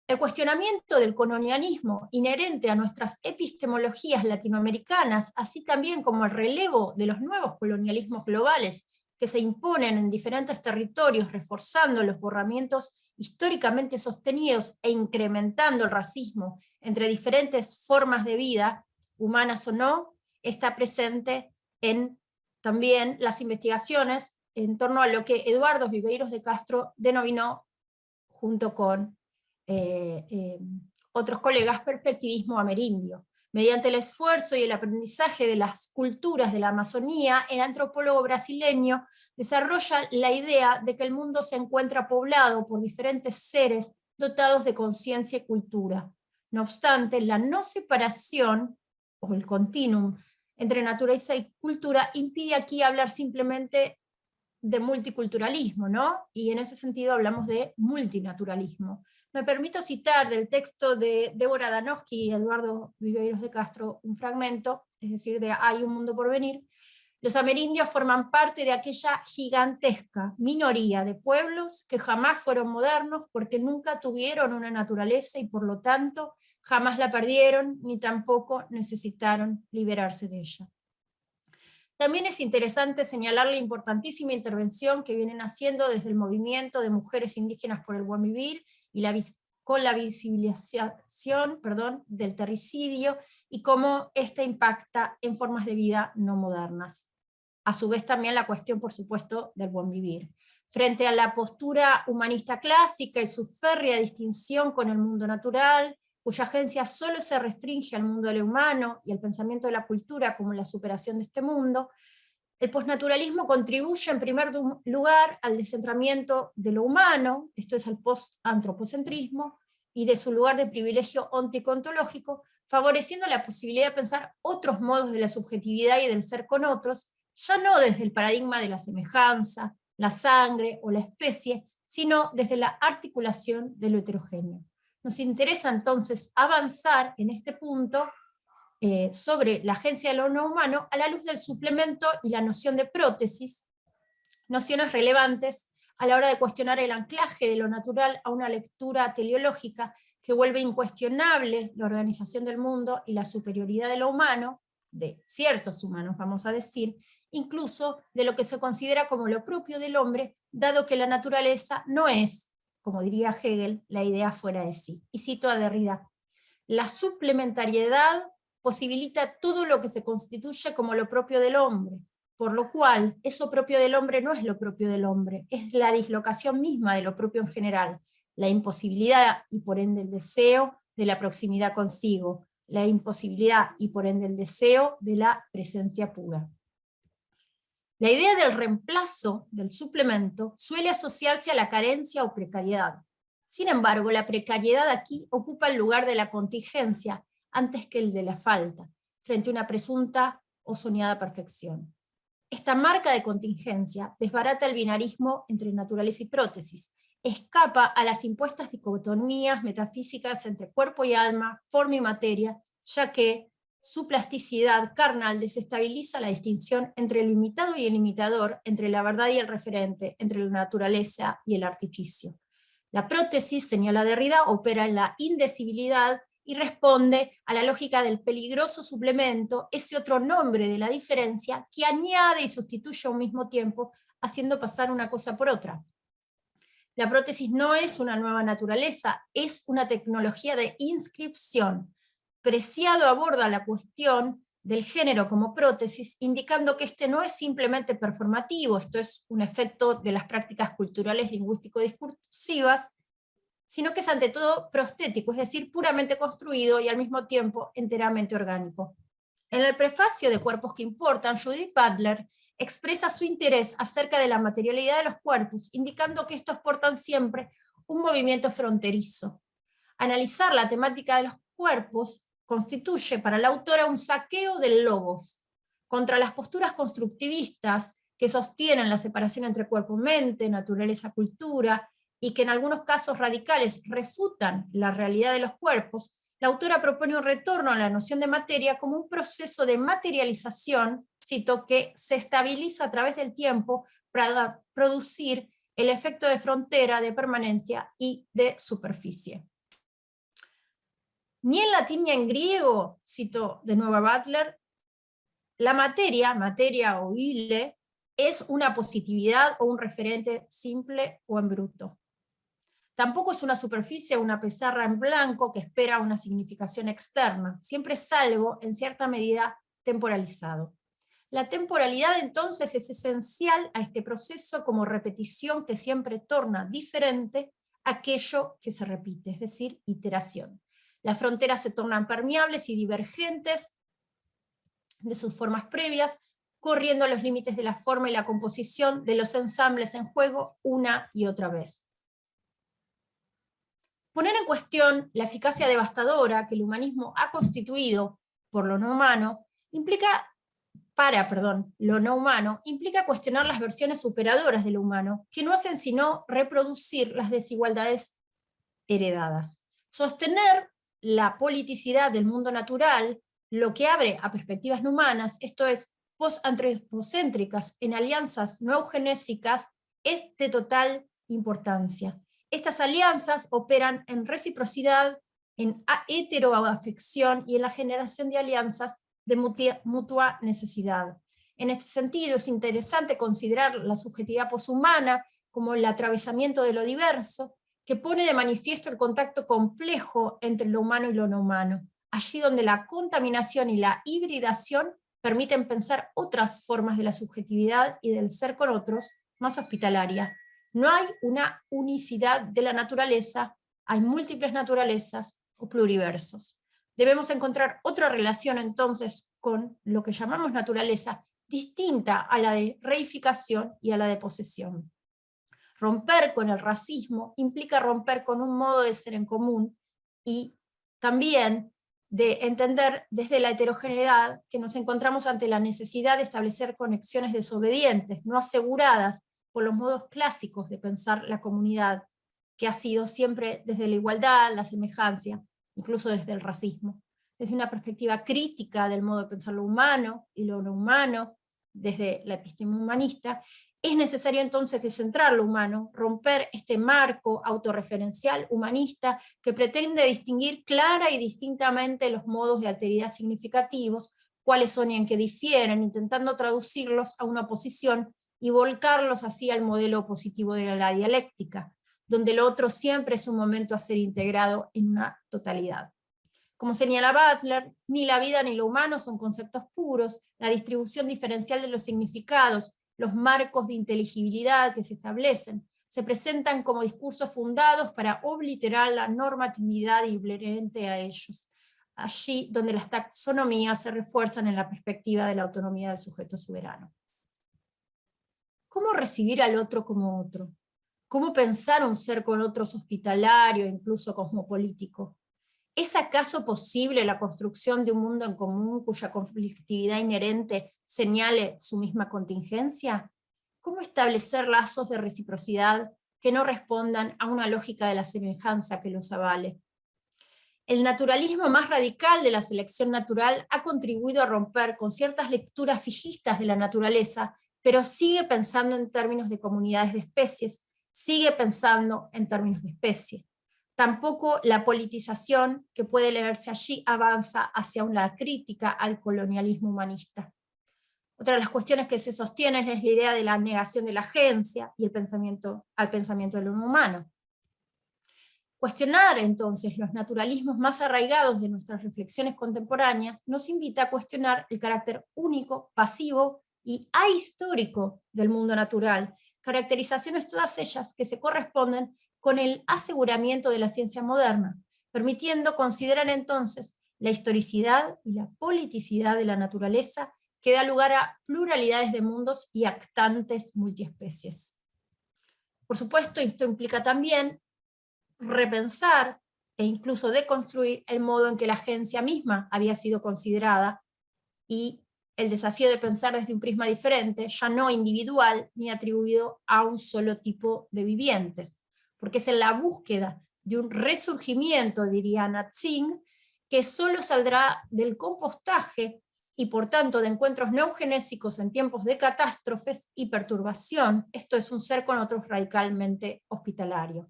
El cuestionamiento del colonialismo inherente a nuestras epistemologías latinoamericanas, así también como el relevo de los nuevos colonialismos globales que se imponen en diferentes territorios, reforzando los borramientos históricamente sostenidos e incrementando el racismo entre diferentes formas de vida, humanas o no, está presente en también las investigaciones en torno a lo que Eduardo Viveiros de Castro denominó, junto con otros colegas, perspectivismo amerindio. Mediante el esfuerzo y el aprendizaje de las culturas de la Amazonía, el antropólogo brasileño desarrolla la idea de que el mundo se encuentra poblado por diferentes seres dotados de conciencia y cultura. No obstante, la no separación, o el continuum, entre naturaleza y cultura impide aquí hablar simplemente de multiculturalismo, ¿no? Y en ese sentido hablamos de multinaturalismo. Me permito citar del texto de Débora Danowski y Eduardo Viveiros de Castro un fragmento, es decir, de Hay un mundo por venir. Los amerindios forman parte de aquella gigantesca minoría de pueblos que jamás fueron modernos porque nunca tuvieron una naturaleza y por lo tanto jamás la perdieron ni tampoco necesitaron liberarse de ella. También es interesante señalar la importantísima intervención que vienen haciendo desde el movimiento de mujeres indígenas por el buen vivir y con la visibilización del terricidio y cómo éste impacta en formas de vida no modernas. A su vez también la cuestión, por supuesto, del buen vivir. Frente a la postura humanista clásica y su férrea distinción con el mundo natural, cuya agencia solo se restringe al mundo de lo humano y al pensamiento de la cultura como la superación de este mundo, el postnaturalismo contribuye en primer lugar al descentramiento de lo humano, esto es al post-antropocentrismo, y de su lugar de privilegio onticontológico, favoreciendo la posibilidad de pensar otros modos de la subjetividad y del ser con otros, ya no desde el paradigma de la semejanza, la sangre o la especie, sino desde la articulación de lo heterogéneo. Nos interesa entonces avanzar en este punto sobre la agencia de lo no humano a la luz del suplemento y la noción de prótesis, nociones relevantes a la hora de cuestionar el anclaje de lo natural a una lectura teleológica que vuelve incuestionable la organización del mundo y la superioridad de lo humano, de ciertos humanos, vamos a decir, incluso de lo que se considera como lo propio del hombre, dado que la naturaleza no es, como diría Hegel, la idea fuera de sí. Y cito a Derrida: la suplementariedad posibilita todo lo que se constituye como lo propio del hombre, por lo cual eso propio del hombre no es lo propio del hombre, es la dislocación misma de lo propio en general, la imposibilidad y por ende el deseo de la proximidad consigo, la imposibilidad y por ende el deseo de la presencia pura. La idea del reemplazo, del suplemento, suele asociarse a la carencia o precariedad. Sin embargo, la precariedad aquí ocupa el lugar de la contingencia antes que el de la falta, frente a una presunta o soñada perfección. Esta marca de contingencia desbarata el binarismo entre naturaleza y prótesis, escapa a las impuestas dicotomías metafísicas entre cuerpo y alma, forma y materia, ya que su plasticidad carnal desestabiliza la distinción entre lo imitado y el imitador, entre la verdad y el referente, entre la naturaleza y el artificio. La prótesis, señala Derrida, opera en la indecibilidad y responde a la lógica del peligroso suplemento, ese otro nombre de la diferencia que añade y sustituye a un mismo tiempo, haciendo pasar una cosa por otra. La prótesis no es una nueva naturaleza, es una tecnología de inscripción. Preciado aborda la cuestión del género como prótesis, indicando que este no es simplemente performativo, esto es un efecto de las prácticas culturales lingüístico-discursivas, sino que es ante todo prostético, es decir, puramente construido y al mismo tiempo enteramente orgánico. En el prefacio de Cuerpos que Importan, Judith Butler expresa su interés acerca de la materialidad de los cuerpos, indicando que estos portan siempre un movimiento fronterizo. Analizar la temática de los cuerpos constituye para la autora un saqueo del logos, contra las posturas constructivistas que sostienen la separación entre cuerpo-mente, naturaleza-cultura, y que en algunos casos radicales refutan la realidad de los cuerpos. La autora propone un retorno a la noción de materia como un proceso de materialización, cito, que se estabiliza a través del tiempo para producir el efecto de frontera, de permanencia y de superficie. Ni en latín ni en griego, cito de nuevo a Butler, la materia o ile, es una positividad o un referente simple o en bruto. Tampoco es una superficie o una pizarra en blanco que espera una significación externa, siempre es algo, en cierta medida, temporalizado. La temporalidad entonces es esencial a este proceso como repetición que siempre torna diferente aquello que se repite, es decir, iteración. Las fronteras se tornan permeables y divergentes de sus formas previas, corriendo a los límites de la forma y la composición de los ensambles en juego una y otra vez. Poner en cuestión la eficacia devastadora que el humanismo ha constituido por lo no humano implica cuestionar las versiones superadoras de lo humano, que no hacen sino reproducir las desigualdades heredadas. Sostener la politicidad del mundo natural, lo que abre a perspectivas no humanas, esto es, post-antropocéntricas en alianzas no eugenésicas, es de total importancia. Estas alianzas operan en reciprocidad, en heteroafección y en la generación de alianzas de mutua necesidad. En este sentido es interesante considerar la subjetividad poshumana como el atravesamiento de lo diverso, que pone de manifiesto el contacto complejo entre lo humano y lo no humano, allí donde la contaminación y la hibridación permiten pensar otras formas de la subjetividad y del ser con otros, más hospitalaria. No hay una unicidad de la naturaleza, hay múltiples naturalezas o pluriversos. Debemos encontrar otra relación entonces con lo que llamamos naturaleza, distinta a la de reificación y a la de posesión. Romper con el racismo implica romper con un modo de ser en común y también de entender desde la heterogeneidad que nos encontramos ante la necesidad de establecer conexiones desobedientes, no aseguradas por los modos clásicos de pensar la comunidad, que ha sido siempre desde la igualdad, la semejanza, incluso desde el racismo. Desde una perspectiva crítica del modo de pensar lo humano y lo no humano, desde la episteme humanista, es necesario entonces descentrar lo humano, romper este marco autorreferencial humanista que pretende distinguir clara y distintamente los modos de alteridad significativos, cuáles son y en qué difieren, intentando traducirlos a una oposición y volcarlos así al modelo positivo de la dialéctica, donde el otro siempre es un momento a ser integrado en una totalidad. Como señala Butler, ni la vida ni lo humano son conceptos puros, la distribución diferencial de los significados, los marcos de inteligibilidad que se establecen, se presentan como discursos fundados para obliterar la normatividad inherente a ellos, allí donde las taxonomías se refuerzan en la perspectiva de la autonomía del sujeto soberano. ¿Cómo recibir al otro como otro? ¿Cómo pensar un ser con otros hospitalario, incluso cosmopolítico? ¿Es acaso posible la construcción de un mundo en común cuya conflictividad inherente señale su misma contingencia? ¿Cómo establecer lazos de reciprocidad que no respondan a una lógica de la semejanza que los avale? El naturalismo más radical de la selección natural ha contribuido a romper con ciertas lecturas fijistas de la naturaleza, pero sigue pensando en términos de comunidades de especies, sigue pensando en términos de especie. Tampoco la politización que puede leerse allí avanza hacia una crítica al colonialismo humanista. Otra de las cuestiones que se sostienen es la idea de la negación de la agencia y al pensamiento del humano. Cuestionar entonces los naturalismos más arraigados de nuestras reflexiones contemporáneas nos invita a cuestionar el carácter único, pasivo y ahistórico del mundo natural, caracterizaciones todas ellas que se corresponden con el aseguramiento de la ciencia moderna, permitiendo considerar entonces la historicidad y la politicidad de la naturaleza que da lugar a pluralidades de mundos y actantes multiespecies. Por supuesto, esto implica también repensar e incluso deconstruir el modo en que la agencia misma había sido considerada, y el desafío de pensar desde un prisma diferente, ya no individual ni atribuido a un solo tipo de vivientes, porque es en la búsqueda de un resurgimiento, diría Natsing, que solo saldrá del compostaje y por tanto de encuentros neogenésicos en tiempos de catástrofes y perturbación, esto es un ser con otros radicalmente hospitalario.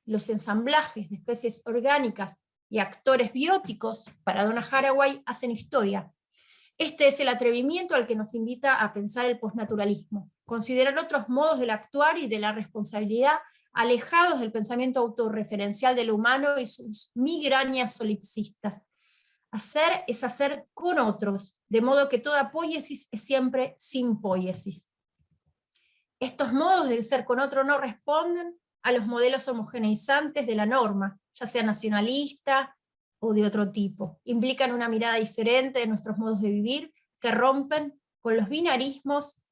Los ensamblajes de especies orgánicas y actores bióticos, para Donna Haraway, hacen historia. Este es el atrevimiento al que nos invita a pensar el postnaturalismo, considerar otros modos del actuar y de la responsabilidad alejados del pensamiento autorreferencial del humano y sus migrañas solipsistas. Hacer es hacer con otros, de modo que toda poiesis es siempre simpoiesis. Estos modos del ser con otro no responden a los modelos homogeneizantes de la norma, ya sea nacionalista o de otro tipo. Implican una mirada diferente de nuestros modos de vivir que rompen con los binarismos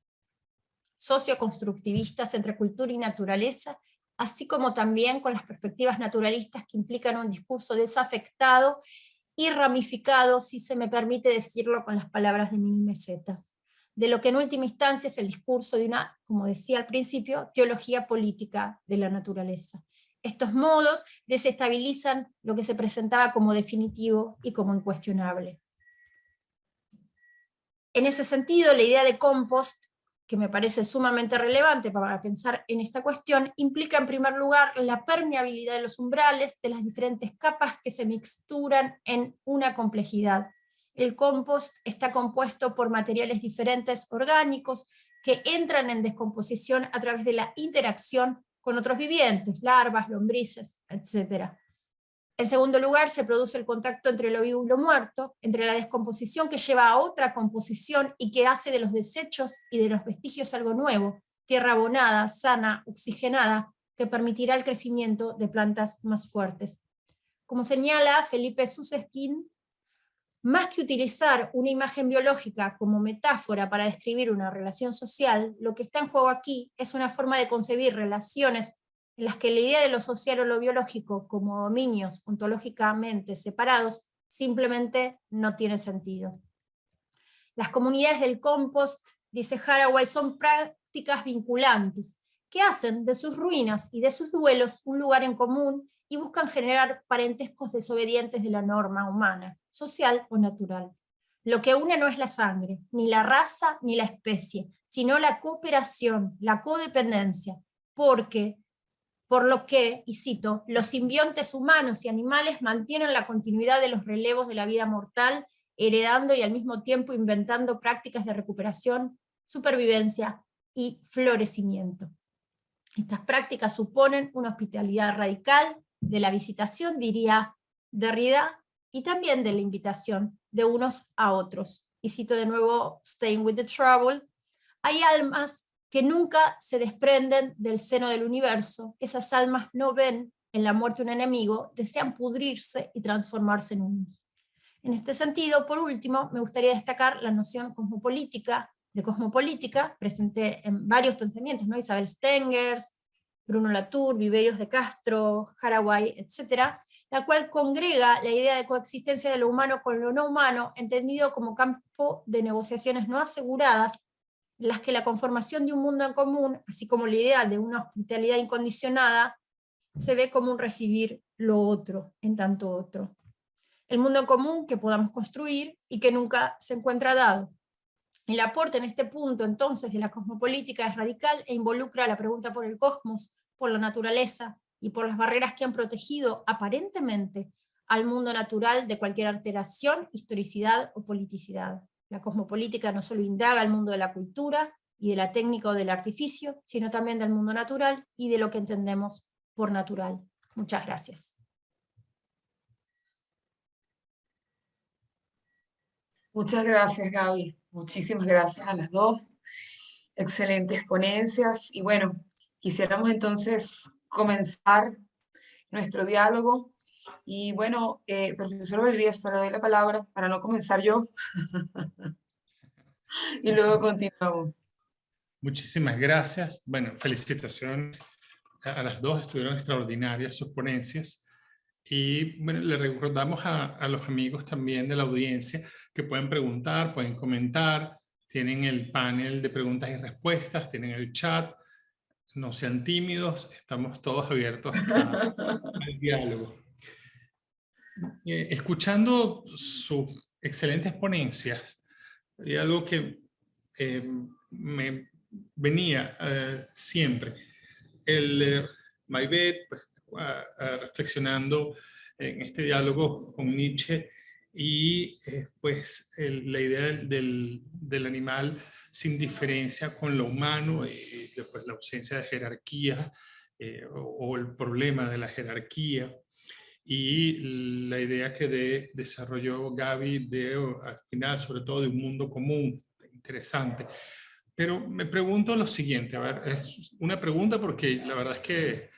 socioconstructivistas entre cultura y naturaleza, así como también con las perspectivas naturalistas que implican un discurso desafectado y ramificado, si se me permite decirlo con las palabras de Mini Mesetas, de lo que en última instancia es el discurso de una, como decía al principio, teología política de la naturaleza. Estos modos desestabilizan lo que se presentaba como definitivo y como incuestionable. En ese sentido, la idea de compost, que me parece sumamente relevante para pensar en esta cuestión, implica en primer lugar la permeabilidad de los umbrales de las diferentes capas que se mixturan en una complejidad. El compost está compuesto por materiales diferentes orgánicos que entran en descomposición a través de la interacción con otros vivientes, larvas, lombrices, etc. En segundo lugar, se produce el contacto entre lo vivo y lo muerto, entre la descomposición que lleva a otra composición y que hace de los desechos y de los vestigios algo nuevo, tierra abonada, sana, oxigenada, que permitirá el crecimiento de plantas más fuertes. Como señala Felipe Susskind, más que utilizar una imagen biológica como metáfora para describir una relación social, lo que está en juego aquí es una forma de concebir relaciones en las que la idea de lo social o lo biológico como dominios ontológicamente separados simplemente no tiene sentido. Las comunidades del compost, dice Haraway, son prácticas vinculantes, que hacen de sus ruinas y de sus duelos un lugar en común y buscan generar parentescos desobedientes de la norma humana, social o natural. Lo que une no es la sangre, ni la raza, ni la especie, sino la cooperación, la codependencia, por lo que, y cito, los simbiontes humanos y animales mantienen la continuidad de los relevos de la vida mortal heredando y al mismo tiempo inventando prácticas de recuperación, supervivencia y florecimiento. Estas prácticas suponen una hospitalidad radical de la visitación, diría Derrida, y también de la invitación de unos a otros. Y cito de nuevo Staying with the Trouble: hay almas que nunca se desprenden del seno del universo, esas almas no ven en la muerte un enemigo, desean pudrirse y transformarse en unos. En este sentido, por último, me gustaría destacar la noción de cosmopolítica, presente en varios pensamientos, ¿no? Isabel Stengers, Bruno Latour, Viveiros de Castro, Haraway, etc., la cual congrega la idea de coexistencia de lo humano con lo no humano, entendido como campo de negociaciones no aseguradas, en las que la conformación de un mundo en común, así como la idea de una hospitalidad incondicionada, se ve como un recibir lo otro, en tanto otro. El mundo en común que podamos construir y que nunca se encuentra dado. El aporte en este punto, entonces, de la cosmopolítica es radical e involucra la pregunta por el cosmos, por la naturaleza y por las barreras que han protegido, aparentemente, al mundo natural de cualquier alteración, historicidad o politicidad. La cosmopolítica no solo indaga el mundo de la cultura y de la técnica o del artificio, sino también del mundo natural y de lo que entendemos por natural. Muchas gracias. Muchas gracias, Gaby. Muchísimas gracias a las dos. Excelentes ponencias. Y bueno, quisiéramos entonces comenzar nuestro diálogo. Y bueno, profesor Belbiesa, le doy la palabra para no comenzar yo. Y luego continuamos. Muchísimas gracias. Bueno, felicitaciones a las dos, estuvieron extraordinarias sus ponencias. Y bueno, le recordamos a los amigos también de la audiencia que pueden preguntar, pueden comentar, tienen el panel de preguntas y respuestas, tienen el chat, no sean tímidos, estamos todos abiertos al diálogo. Escuchando sus excelentes ponencias, hay algo que me venía siempre. Maibet, pues, reflexionando en este diálogo con Nietzsche y pues la idea del animal sin diferencia con lo humano y después la ausencia de jerarquía o el problema de la jerarquía y la idea que desarrolló Gaby al final sobre todo de un mundo común interesante. Pero me pregunto lo siguiente, a ver, es una pregunta porque la verdad es que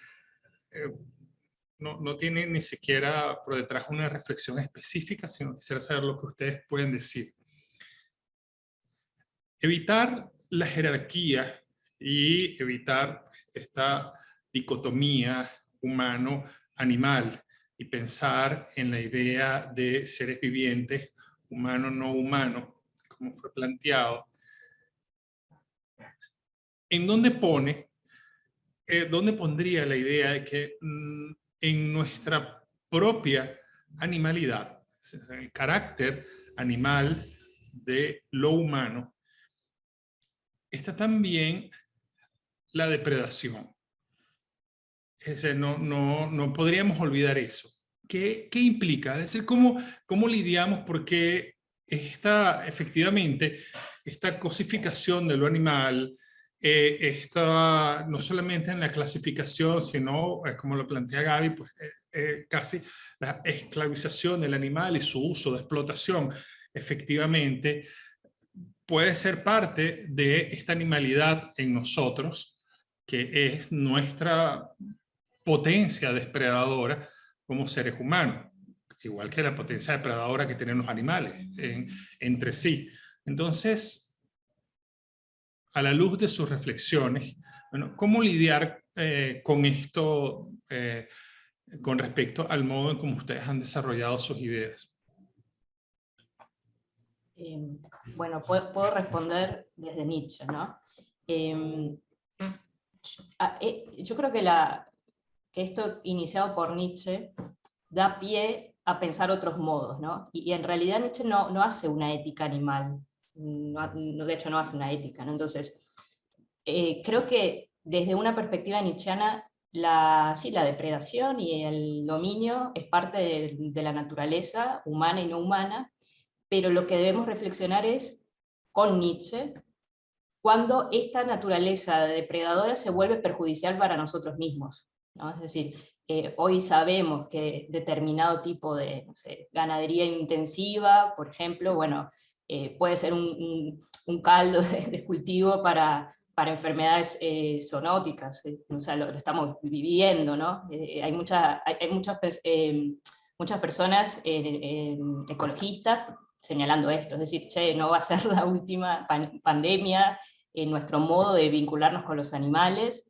no tiene ni siquiera por detrás una reflexión específica, sino quisiera saber lo que ustedes pueden decir. Evitar la jerarquía y evitar esta dicotomía humano-animal y pensar en la idea de seres vivientes, humano-no humano, como fue planteado, ¿en dónde pondría la idea de que en nuestra propia animalidad, el carácter animal de lo humano, está también la depredación? Es decir, no podríamos olvidar eso. ¿Qué implica? Es decir, ¿cómo lidiamos? Porque efectivamente, esta cosificación de lo animal, está no solamente en la clasificación, sino, como lo plantea Gaby, pues, casi la esclavización del animal y su uso de explotación, efectivamente, puede ser parte de esta animalidad en nosotros, que es nuestra potencia depredadora como seres humanos, igual que la potencia depredadora que tienen los animales entre sí. Entonces, a la luz de sus reflexiones, bueno, ¿cómo lidiar con esto con respecto al modo en cómo ustedes han desarrollado sus ideas? Bueno, puedo responder desde Nietzsche, ¿no? Yo creo que esto iniciado por Nietzsche da pie a pensar otros modos, ¿no? Y en realidad Nietzsche no hace una ética animal, de hecho no hace una ética, ¿no? Entonces, creo que desde una perspectiva nietzscheana, la depredación y el dominio es parte de la naturaleza humana y no humana, pero lo que debemos reflexionar es, con Nietzsche, cuando esta naturaleza depredadora se vuelve perjudicial para nosotros mismos, ¿no? Es decir, hoy sabemos que determinado tipo de, no sé, ganadería intensiva, por ejemplo, bueno, puede ser un caldo de cultivo para enfermedades zoonóticas, o sea, lo estamos viviendo, ¿no? Hay muchas personas ecologistas señalando esto, es decir, che, no va a ser la última pandemia, nuestro modo de vincularnos con los animales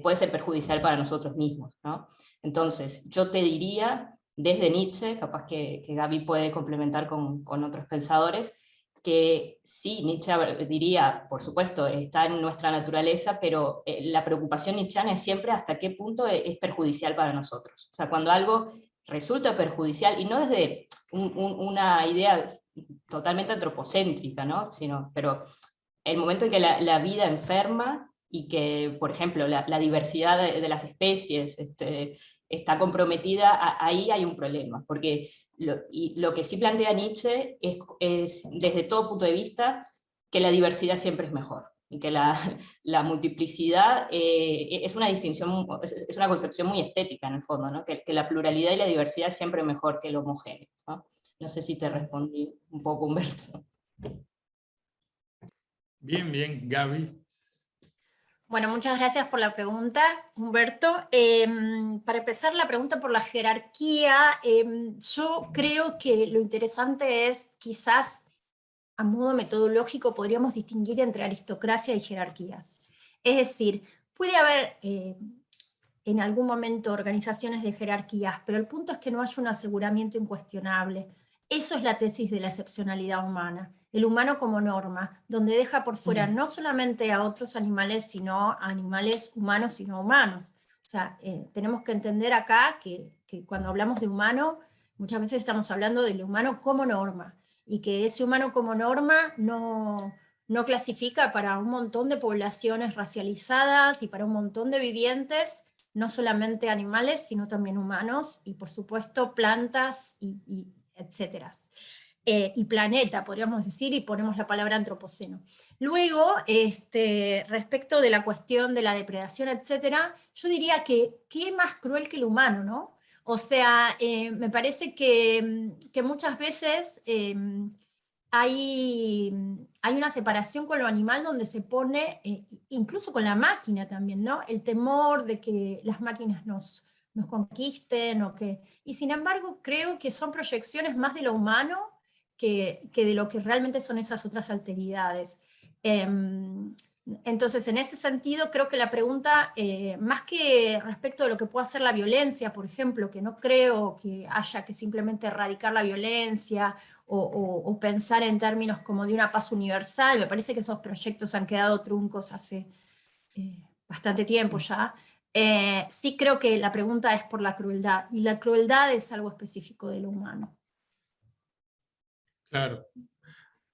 puede ser perjudicial para nosotros mismos, ¿no? Entonces, yo te diría, desde Nietzsche, capaz que Gaby puede complementar con otros pensadores, que sí, Nietzsche diría, por supuesto, está en nuestra naturaleza, pero la preocupación nietzscheana es siempre hasta qué punto es perjudicial para nosotros. O sea, cuando algo resulta perjudicial, y no desde una idea totalmente antropocéntrica, ¿no? Pero el momento en que la vida enferma y que, por ejemplo, la diversidad de las especies está comprometida, ahí hay un problema, porque lo que sí plantea Nietzsche es, desde todo punto de vista, que la diversidad siempre es mejor, y que la multiplicidad es una distinción, es una concepción muy estética en el fondo, ¿no? Que la pluralidad y la diversidad es siempre mejor que lo homogéneo, ¿no? No sé si te respondí un poco, Humberto. Bien, bien, Gaby. Bueno, muchas gracias por la pregunta, Humberto. Para empezar, la pregunta por la jerarquía, yo creo que lo interesante es, quizás a modo metodológico, podríamos distinguir entre aristocracia y jerarquías. Es decir, puede haber en algún momento organizaciones de jerarquías, pero el punto es que no haya un aseguramiento incuestionable. Eso es la tesis de la excepcionalidad humana, el humano como norma, donde deja por fuera no solamente a otros animales, sino a animales humanos y no humanos. O sea, tenemos que entender acá que cuando hablamos de humano, muchas veces estamos hablando del humano como norma, y que ese humano como norma no clasifica para un montón de poblaciones racializadas y para un montón de vivientes, no solamente animales, sino también humanos, y por supuesto plantas, y etcétera. Y planeta, podríamos decir, y ponemos la palabra antropoceno. Luego, respecto de la cuestión de la depredación, etcétera, yo diría que qué más cruel que el humano, ¿no? O sea, me parece que muchas veces hay una separación con lo animal donde se pone, incluso con la máquina también, ¿no? El temor de que las máquinas nos conquisten, y sin embargo creo que son proyecciones más de lo humano que de lo que realmente son esas otras alteridades. Entonces, en ese sentido, creo que la pregunta, más que respecto de lo que pueda ser la violencia, por ejemplo, que no creo que haya que simplemente erradicar la violencia o pensar en términos como de una paz universal, me parece que esos proyectos han quedado truncos hace bastante tiempo ya. Sí creo que la pregunta es por la crueldad, y la crueldad es algo específico de lo humano. Claro.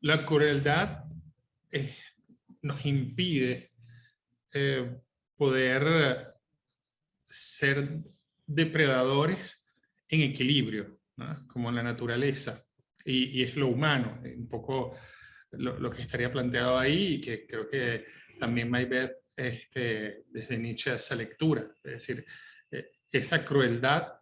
La crueldad nos impide poder ser depredadores en equilibrio, ¿no? Como en la naturaleza, y es lo humano, un poco lo que estaría planteado ahí, y que creo que también Maybeth desde Nietzsche esa lectura, es decir, esa crueldad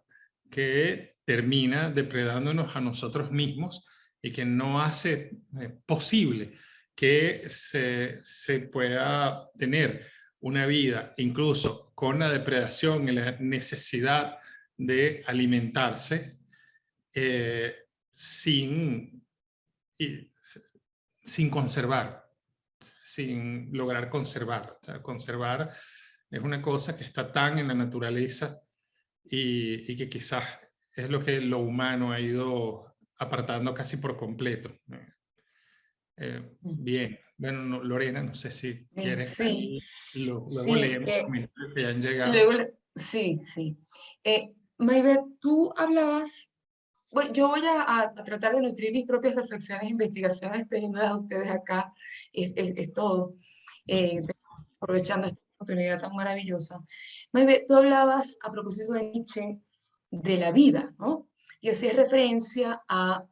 que termina depredándonos a nosotros mismos y que no hace posible que se pueda tener una vida, incluso con la depredación y la necesidad de alimentarse, sin conservar, sin lograr conservar. O sea, conservar es una cosa que está tan en la naturaleza y que quizás es lo que lo humano ha ido apartando casi por completo. Bien, bueno, Lorena, no sé si quieres. Sí, Luego sí, leemos los comentarios que ya han llegado. sí. Maybeth, tú hablabas, bueno, yo voy a tratar de nutrir mis propias reflexiones e investigaciones teniéndolas a ustedes acá, es todo, aprovechando esta oportunidad tan maravillosa. Maybeth, tú hablabas a propósito de Nietzsche de la vida, ¿no? Y hacías referencia a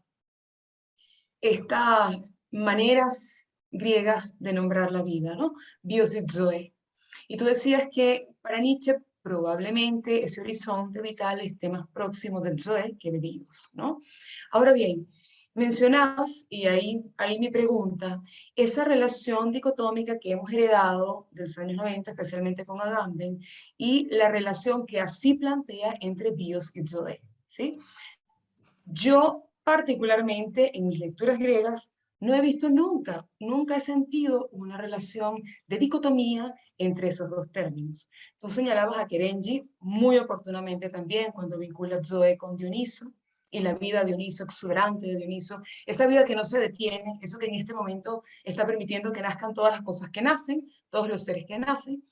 estas maneras griegas de nombrar la vida, ¿no? Bios y zoe. Y tú decías que para Nietzsche probablemente ese horizonte vital esté más próximo del zoe que de bios, ¿no? Ahora bien, mencionabas, y ahí mi pregunta, esa relación dicotómica que hemos heredado de los años 90, especialmente con Agamben, y la relación que así plantea entre bios y zoe, ¿sí? Yo particularmente en mis lecturas griegas no he visto nunca he sentido una relación de dicotomía entre esos dos términos. Tú señalabas a Kerenji muy oportunamente también cuando vincula Zoe con Dioniso y la vida de Dioniso, exuberante de Dioniso, esa vida que no se detiene, eso que en este momento está permitiendo que nazcan todas las cosas que nacen, todos los seres que nacen,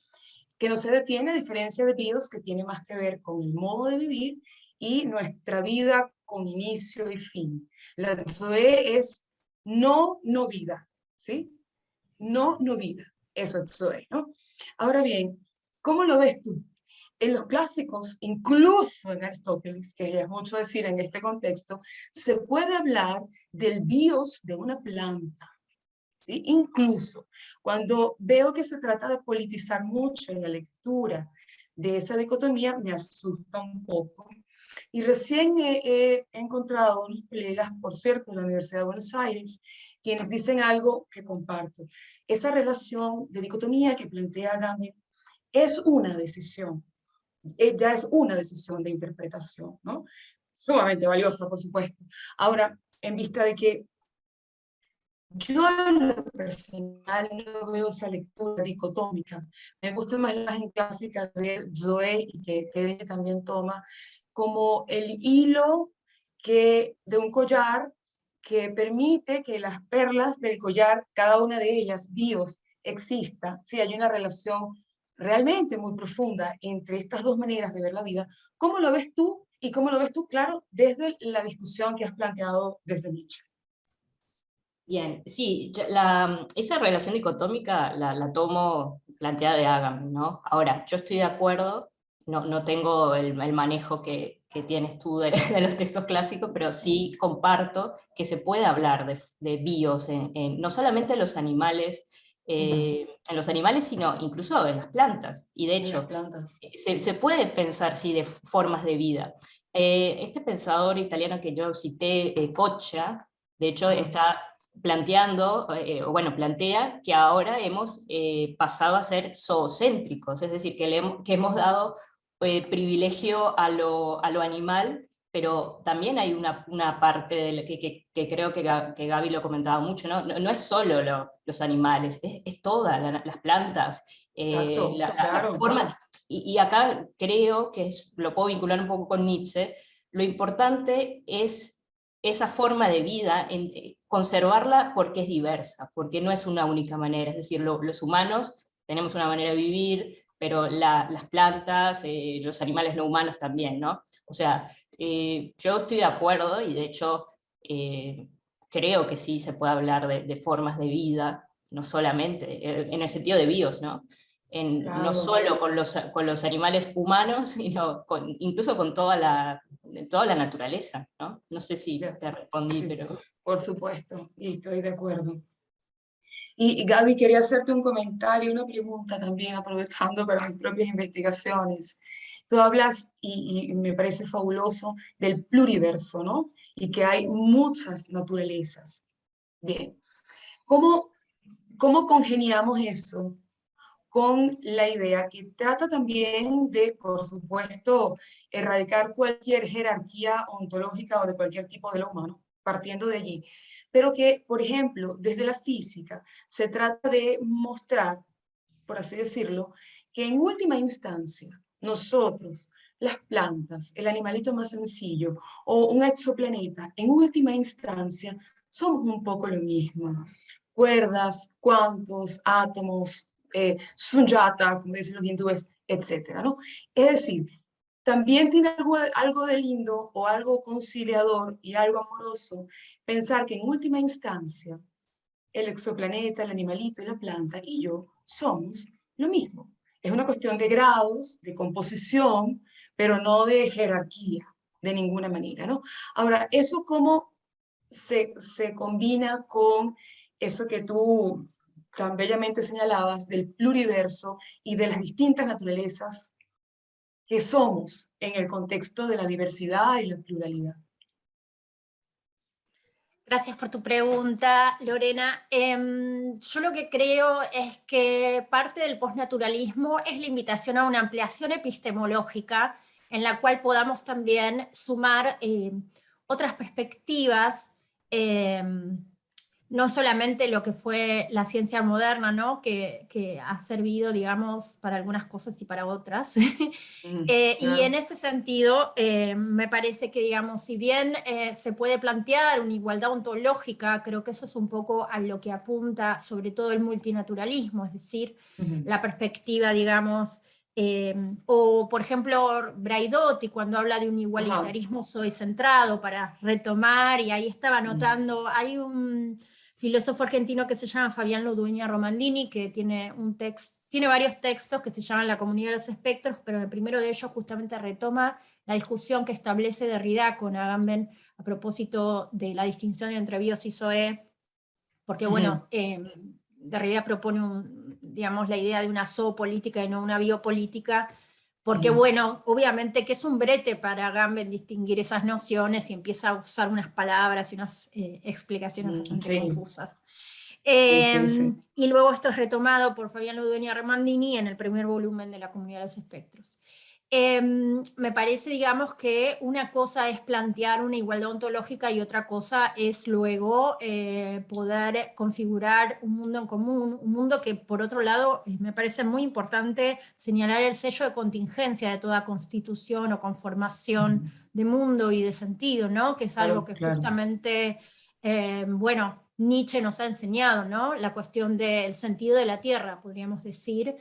que no se detiene a diferencia de Bios, que tiene más que ver con el modo de vivir y nuestra vida con inicio y fin. La Zoe es no vida, ¿sí? No vida, eso es Zoe, ¿no? Ahora bien, ¿cómo lo ves tú? En los clásicos, incluso en Aristóteles, que ya es mucho decir en este contexto, se puede hablar del bios de una planta, ¿sí? Incluso cuando veo que se trata de politizar mucho en la lectura de esa dicotomía, me asusta un poco. Y recién he encontrado unos colegas, por cierto, de la Universidad de Buenos Aires, quienes dicen algo que comparto. Esa relación de dicotomía que plantea Agamben es una decisión, ya es una decisión de interpretación, ¿no? Sumamente valiosa, por supuesto. Ahora, en vista de que yo en lo personal no veo esa lectura dicotómica. Me gusta más la imagen clásica de ver Zoe y que ella también toma como el hilo de un collar que permite que las perlas del collar, cada una de ellas, bios, exista. Sí, hay una relación realmente muy profunda entre estas dos maneras de ver la vida. ¿Cómo lo ves tú? Y cómo lo ves tú, claro, desde la discusión que has planteado desde Nietzsche. Bien, sí, esa relación dicotómica la tomo planteada de Agamben, ¿no? Ahora, yo estoy de acuerdo, no tengo el manejo que tienes tú de los textos clásicos, pero sí comparto que se puede hablar de bios, no solamente en los animales, sino incluso en las plantas. Y de hecho, se puede pensar, sí, de formas de vida. Este pensador italiano que yo cité, Coccia, de hecho está planteando, plantea que ahora hemos pasado a ser zoocéntricos, es decir, que hemos dado privilegio a lo animal, pero también hay una parte que creo que Gaby lo comentaba mucho, no es solo los animales, es todas las plantas, Exacto, la claro. forma, y acá creo que lo puedo vincular un poco con Nietzsche, lo importante es esa forma de vida, conservarla porque es diversa, porque no es una única manera, es decir, los humanos tenemos una manera de vivir, pero las plantas, los animales no humanos también, ¿no? O sea, yo estoy de acuerdo y de hecho creo que sí se puede hablar de formas de vida, no solamente, en el sentido de bios, ¿no? Claro. No solo con los animales humanos, sino incluso con toda la naturaleza, ¿no? No sé si te respondí, Sí, pero... por supuesto, y estoy de acuerdo. Y Gaby, quería hacerte un comentario, una pregunta también, aprovechando para mis propias investigaciones. Tú hablas, y me parece fabuloso, del pluriverso, ¿no? Y que hay muchas naturalezas. Bien, ¿cómo congeniamos eso con la idea que trata también de, por supuesto, erradicar cualquier jerarquía ontológica o de cualquier tipo de lo humano, partiendo de allí? Pero que, por ejemplo, desde la física se trata de mostrar, por así decirlo, que en última instancia nosotros, las plantas, el animalito más sencillo o un exoplaneta, en última instancia somos un poco lo mismo. Cuerdas, cuantos, átomos, sunyata, como dicen los hindúes, etcétera, ¿no? Es decir, también tiene algo de lindo o algo conciliador y algo amoroso pensar que en última instancia el exoplaneta, el animalito y la planta y yo somos lo mismo. Es una cuestión de grados, de composición, pero no de jerarquía, de ninguna manera, ¿no? Ahora, ¿eso cómo se combina con eso que tú tan bellamente señalabas del pluriverso y de las distintas naturalezas que somos en el contexto de la diversidad y la pluralidad. Gracias por tu pregunta, Lorena. Yo lo que creo es que parte del postnaturalismo es la invitación a una ampliación epistemológica en la cual podamos también sumar otras perspectivas, no solamente lo que fue la ciencia moderna, ¿no? que ha servido, digamos, para algunas cosas y para otras. Y en ese sentido, me parece que, digamos, si bien se puede plantear una igualdad ontológica, creo que eso es un poco a lo que apunta sobre todo el multinaturalismo, es decir, la perspectiva, digamos, o por ejemplo Braidotti cuando habla de un igualitarismo soy centrado, para retomar, y ahí estaba notando, hay un filósofo argentino que se llama Fabián Ludueña Romandini, que tiene varios textos que se llaman La comunidad de los espectros, pero el primero de ellos justamente retoma la discusión que establece Derrida con Agamben a propósito de la distinción entre bios y zoé, porque bueno, Derrida propone digamos, la idea de una zoopolítica y no una biopolítica, porque bueno, obviamente que es un brete para Agamben distinguir esas nociones y empieza a usar unas palabras y unas explicaciones bastante confusas. Y luego esto es retomado por Fabián Ludueña Remandini en el primer volumen de La comunidad de los espectros. Me parece, digamos, que una cosa es plantear una igualdad ontológica y otra cosa es luego poder configurar un mundo en común, un mundo que por otro lado me parece muy importante señalar el sello de contingencia de toda constitución o conformación de mundo y de sentido, ¿no? Que es algo que justamente, bueno, Nietzsche nos ha enseñado, ¿no? La cuestión del sentido de la tierra, podríamos decir.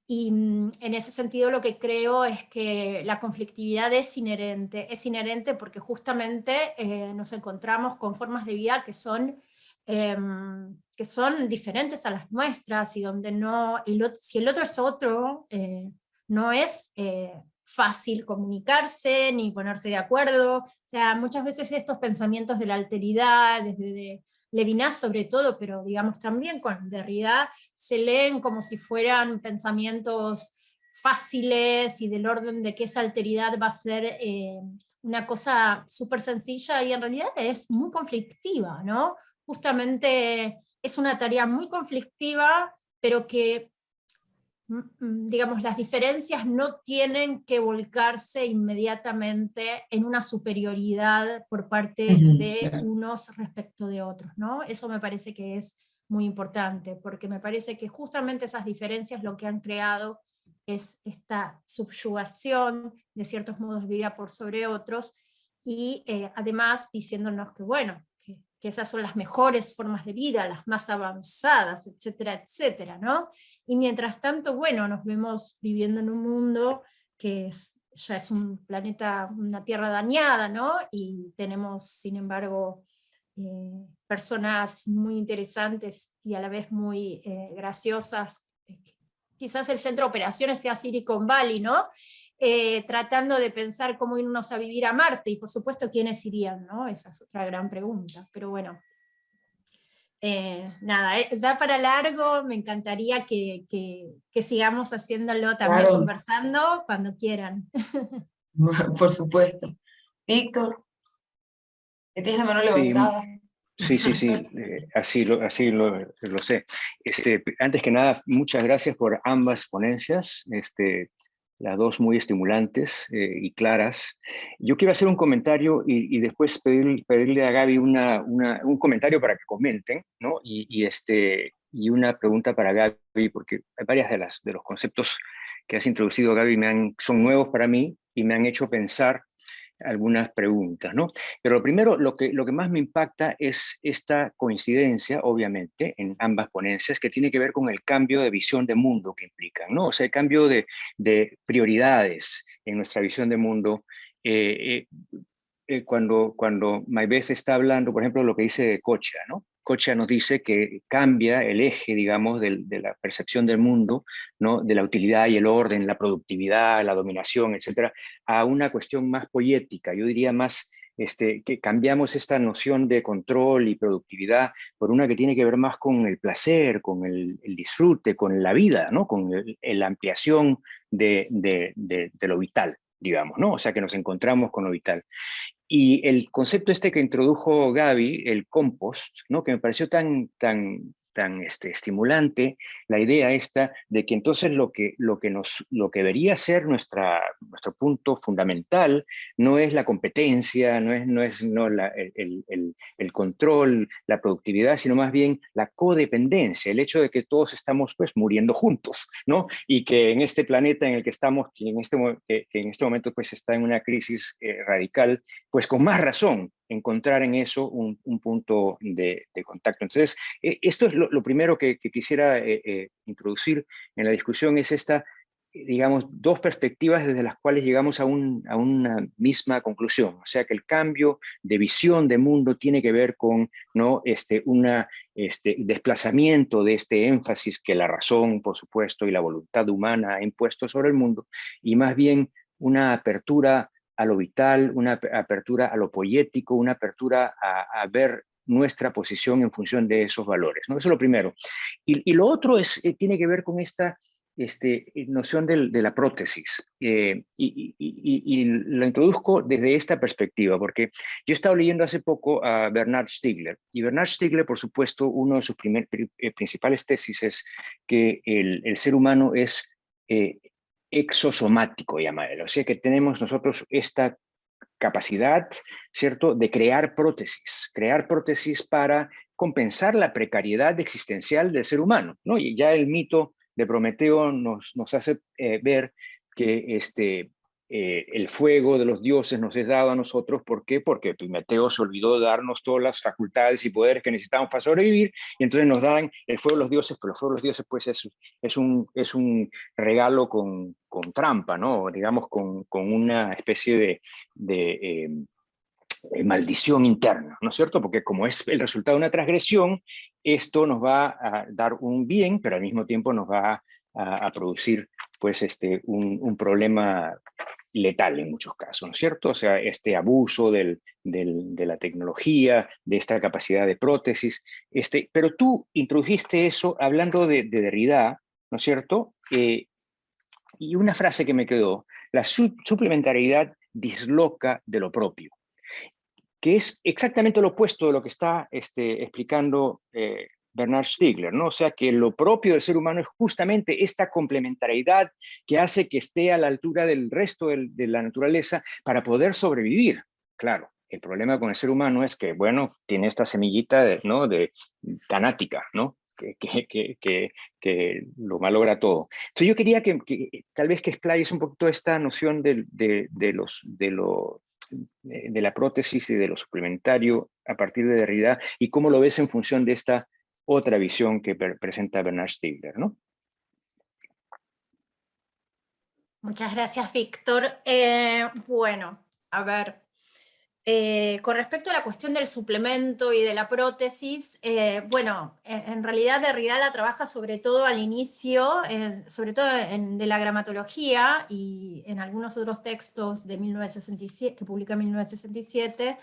Y en ese sentido lo que creo es que la conflictividad es inherente porque justamente nos encontramos con formas de vida que son diferentes a las nuestras y donde no, si el otro es otro, no es fácil comunicarse ni ponerse de acuerdo. O sea, muchas veces estos pensamientos de la alteridad, desde Levinas sobre todo, pero digamos también con Derrida, se leen como si fueran pensamientos fáciles y del orden de que esa alteridad va a ser una cosa súper sencilla, y en realidad es muy conflictiva, ¿no? Justamente es una tarea muy conflictiva, pero que, digamos, las diferencias no tienen que volcarse inmediatamente en una superioridad por parte de unos respecto de otros, ¿no? Eso me parece que es muy importante, porque me parece que justamente esas diferencias lo que han creado es esta subyugación de ciertos modos de vida por sobre otros, y además diciéndonos que, bueno, que esas son las mejores formas de vida, las más avanzadas, etcétera, etcétera, ¿no? Y mientras tanto, bueno, nos vemos viviendo en un mundo que ya es un planeta, una tierra dañada, ¿no? Y tenemos, sin embargo, personas muy interesantes y a la vez muy graciosas. Quizás el centro de operaciones sea Silicon Valley, ¿no? Tratando de pensar cómo irnos a vivir a Marte, y por supuesto quiénes irían, ¿no? Esa es otra gran pregunta, pero bueno. Nada, da para largo, me encantaría que sigamos haciéndolo también, conversando cuando quieran. Por supuesto. Víctor, que tienes la mano levantada. Sí, así lo sé. Antes que nada, muchas gracias por ambas ponencias, las dos muy estimulantes y claras. Yo quiero hacer un comentario y después pedirle a Gaby un comentario para que comenten, ¿no? Y una pregunta para Gaby, porque hay varias de los conceptos que has introducido, Gaby, son nuevos para mí y me han hecho pensar algunas preguntas, ¿no? Pero lo primero, lo que más me impacta es esta coincidencia, obviamente, en ambas ponencias, que tiene que ver con el cambio de visión de mundo que implican, ¿no? O sea, el cambio de prioridades en nuestra visión de mundo. Cuando Maybeth está hablando, por ejemplo, lo que dice Kocha, ¿no? Kocha nos dice que cambia el eje, digamos, de la percepción del mundo, ¿no? De la utilidad y el orden, la productividad, la dominación, etcétera, a una cuestión más poética, yo diría más que cambiamos esta noción de control y productividad por una que tiene que ver más con el placer, con el disfrute, con la vida, ¿no? Con la ampliación de lo vital, digamos, ¿no? O sea, que nos encontramos con lo vital. Y el concepto este que introdujo Gaby, el compost, ¿no? Que me pareció tan estimulante, la idea esta de que entonces lo que debería ser nuestro punto fundamental no es la competencia, no es el control, la productividad, sino más bien la codependencia, el hecho de que todos estamos pues muriendo juntos, ¿no? Y que en este planeta en el que estamos, que en este momento pues está en una crisis radical, pues con más razón encontrar en eso un punto de contacto. Entonces, esto es lo primero que quisiera introducir en la discusión, es esta, digamos, dos perspectivas desde las cuales llegamos a una misma conclusión. O sea, que el cambio de visión de mundo tiene que ver con, ¿no? un desplazamiento de este énfasis que la razón, por supuesto, y la voluntad humana ha impuesto sobre el mundo, y más bien una apertura a lo vital, una apertura a lo poético, una apertura a ver nuestra posición en función de esos valores, ¿no? Eso es lo primero. Y lo otro tiene que ver con esta noción de la prótesis. Y lo introduzco desde esta perspectiva, porque yo he estado leyendo hace poco a Bernard Stiegler, y Bernard Stiegler, por supuesto, uno de sus principales tesis es que el ser humano es exosomático, llama él. O sea que tenemos nosotros esta capacidad, ¿cierto?, de crear prótesis para compensar la precariedad existencial del ser humano, ¿no? Y ya el mito de Prometeo nos hace ver que el fuego de los dioses nos es dado a nosotros. ¿Por qué? Porque Prometeo se olvidó de darnos todas las facultades y poderes que necesitamos para sobrevivir, y entonces nos dan el fuego de los dioses, pero el fuego de los dioses pues es un regalo con trampa, ¿no? Digamos, con una especie de maldición interna, ¿no es cierto? Porque como es el resultado de una transgresión, esto nos va a dar un bien, pero al mismo tiempo nos va a producir pues un problema letal en muchos casos, ¿no es cierto? O sea, este abuso de la tecnología, de esta capacidad de prótesis. Pero tú introdujiste eso hablando de Derrida, ¿no es cierto? Y una frase que me quedó: la suplementariedad disloca de lo propio, que es exactamente lo opuesto de lo que está explicando Bernard Stiegler, ¿no? O sea, que lo propio del ser humano es justamente esta complementariedad que hace que esté a la altura del resto de la naturaleza para poder sobrevivir. Claro, el problema con el ser humano es que, bueno, tiene esta semillita tanática, ¿no? Que lo malogra todo. Entonces yo quería que tal vez que explayes un poquito esta noción de la prótesis y de lo suplementario a partir de Derrida, y cómo lo ves en función de esta otra visión que presenta Bernard Stiegler, ¿no? Muchas gracias, Víctor. Bueno, a ver, con respecto a la cuestión del suplemento y de la prótesis, bueno, en realidad Derrida la trabaja sobre todo al inicio, sobre todo de la gramatología, y en algunos otros textos de 1967, que publica en 1967,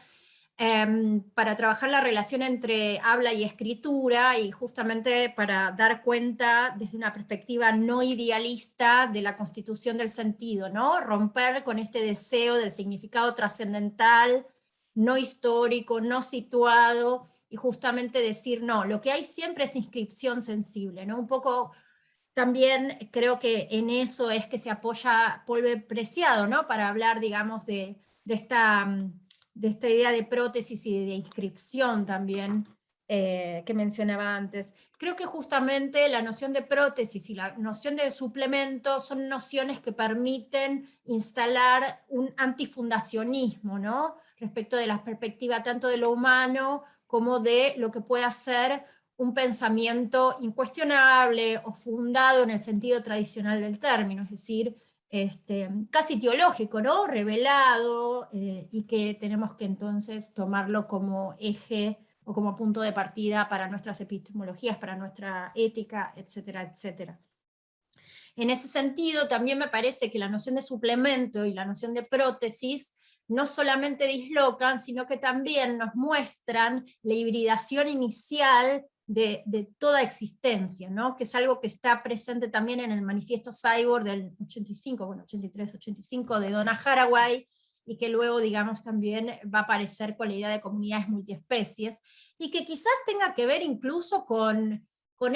para trabajar la relación entre habla y escritura, y justamente para dar cuenta desde una perspectiva no idealista de la constitución del sentido, ¿no? Romper con este deseo del significado trascendental, no histórico, no situado, y justamente decir, no, lo que hay siempre es inscripción sensible, ¿no? Un poco también creo que en eso es que se apoya Paul Preciado, ¿no? Para hablar, digamos, de esta idea de prótesis y de inscripción también, que mencionaba antes. Creo que justamente la noción de prótesis y la noción de suplemento son nociones que permiten instalar un antifundacionismo, ¿no? Respecto de la perspectiva tanto de lo humano como de lo que pueda ser un pensamiento incuestionable o fundado en el sentido tradicional del término, es decir, casi teológico, ¿no? Revelado, y que tenemos que entonces tomarlo como eje o como punto de partida para nuestras epistemologías, para nuestra ética, etcétera, etcétera. En ese sentido, también me parece que la noción de suplemento y la noción de prótesis no solamente dislocan, sino que también nos muestran la hibridación inicial de toda existencia, ¿no? Que es algo que está presente también en el manifiesto Cyborg del 85, bueno, 83, 85 de Donna Haraway, y que luego, digamos, también va a aparecer con la idea de comunidades multiespecies, y que quizás tenga que ver incluso con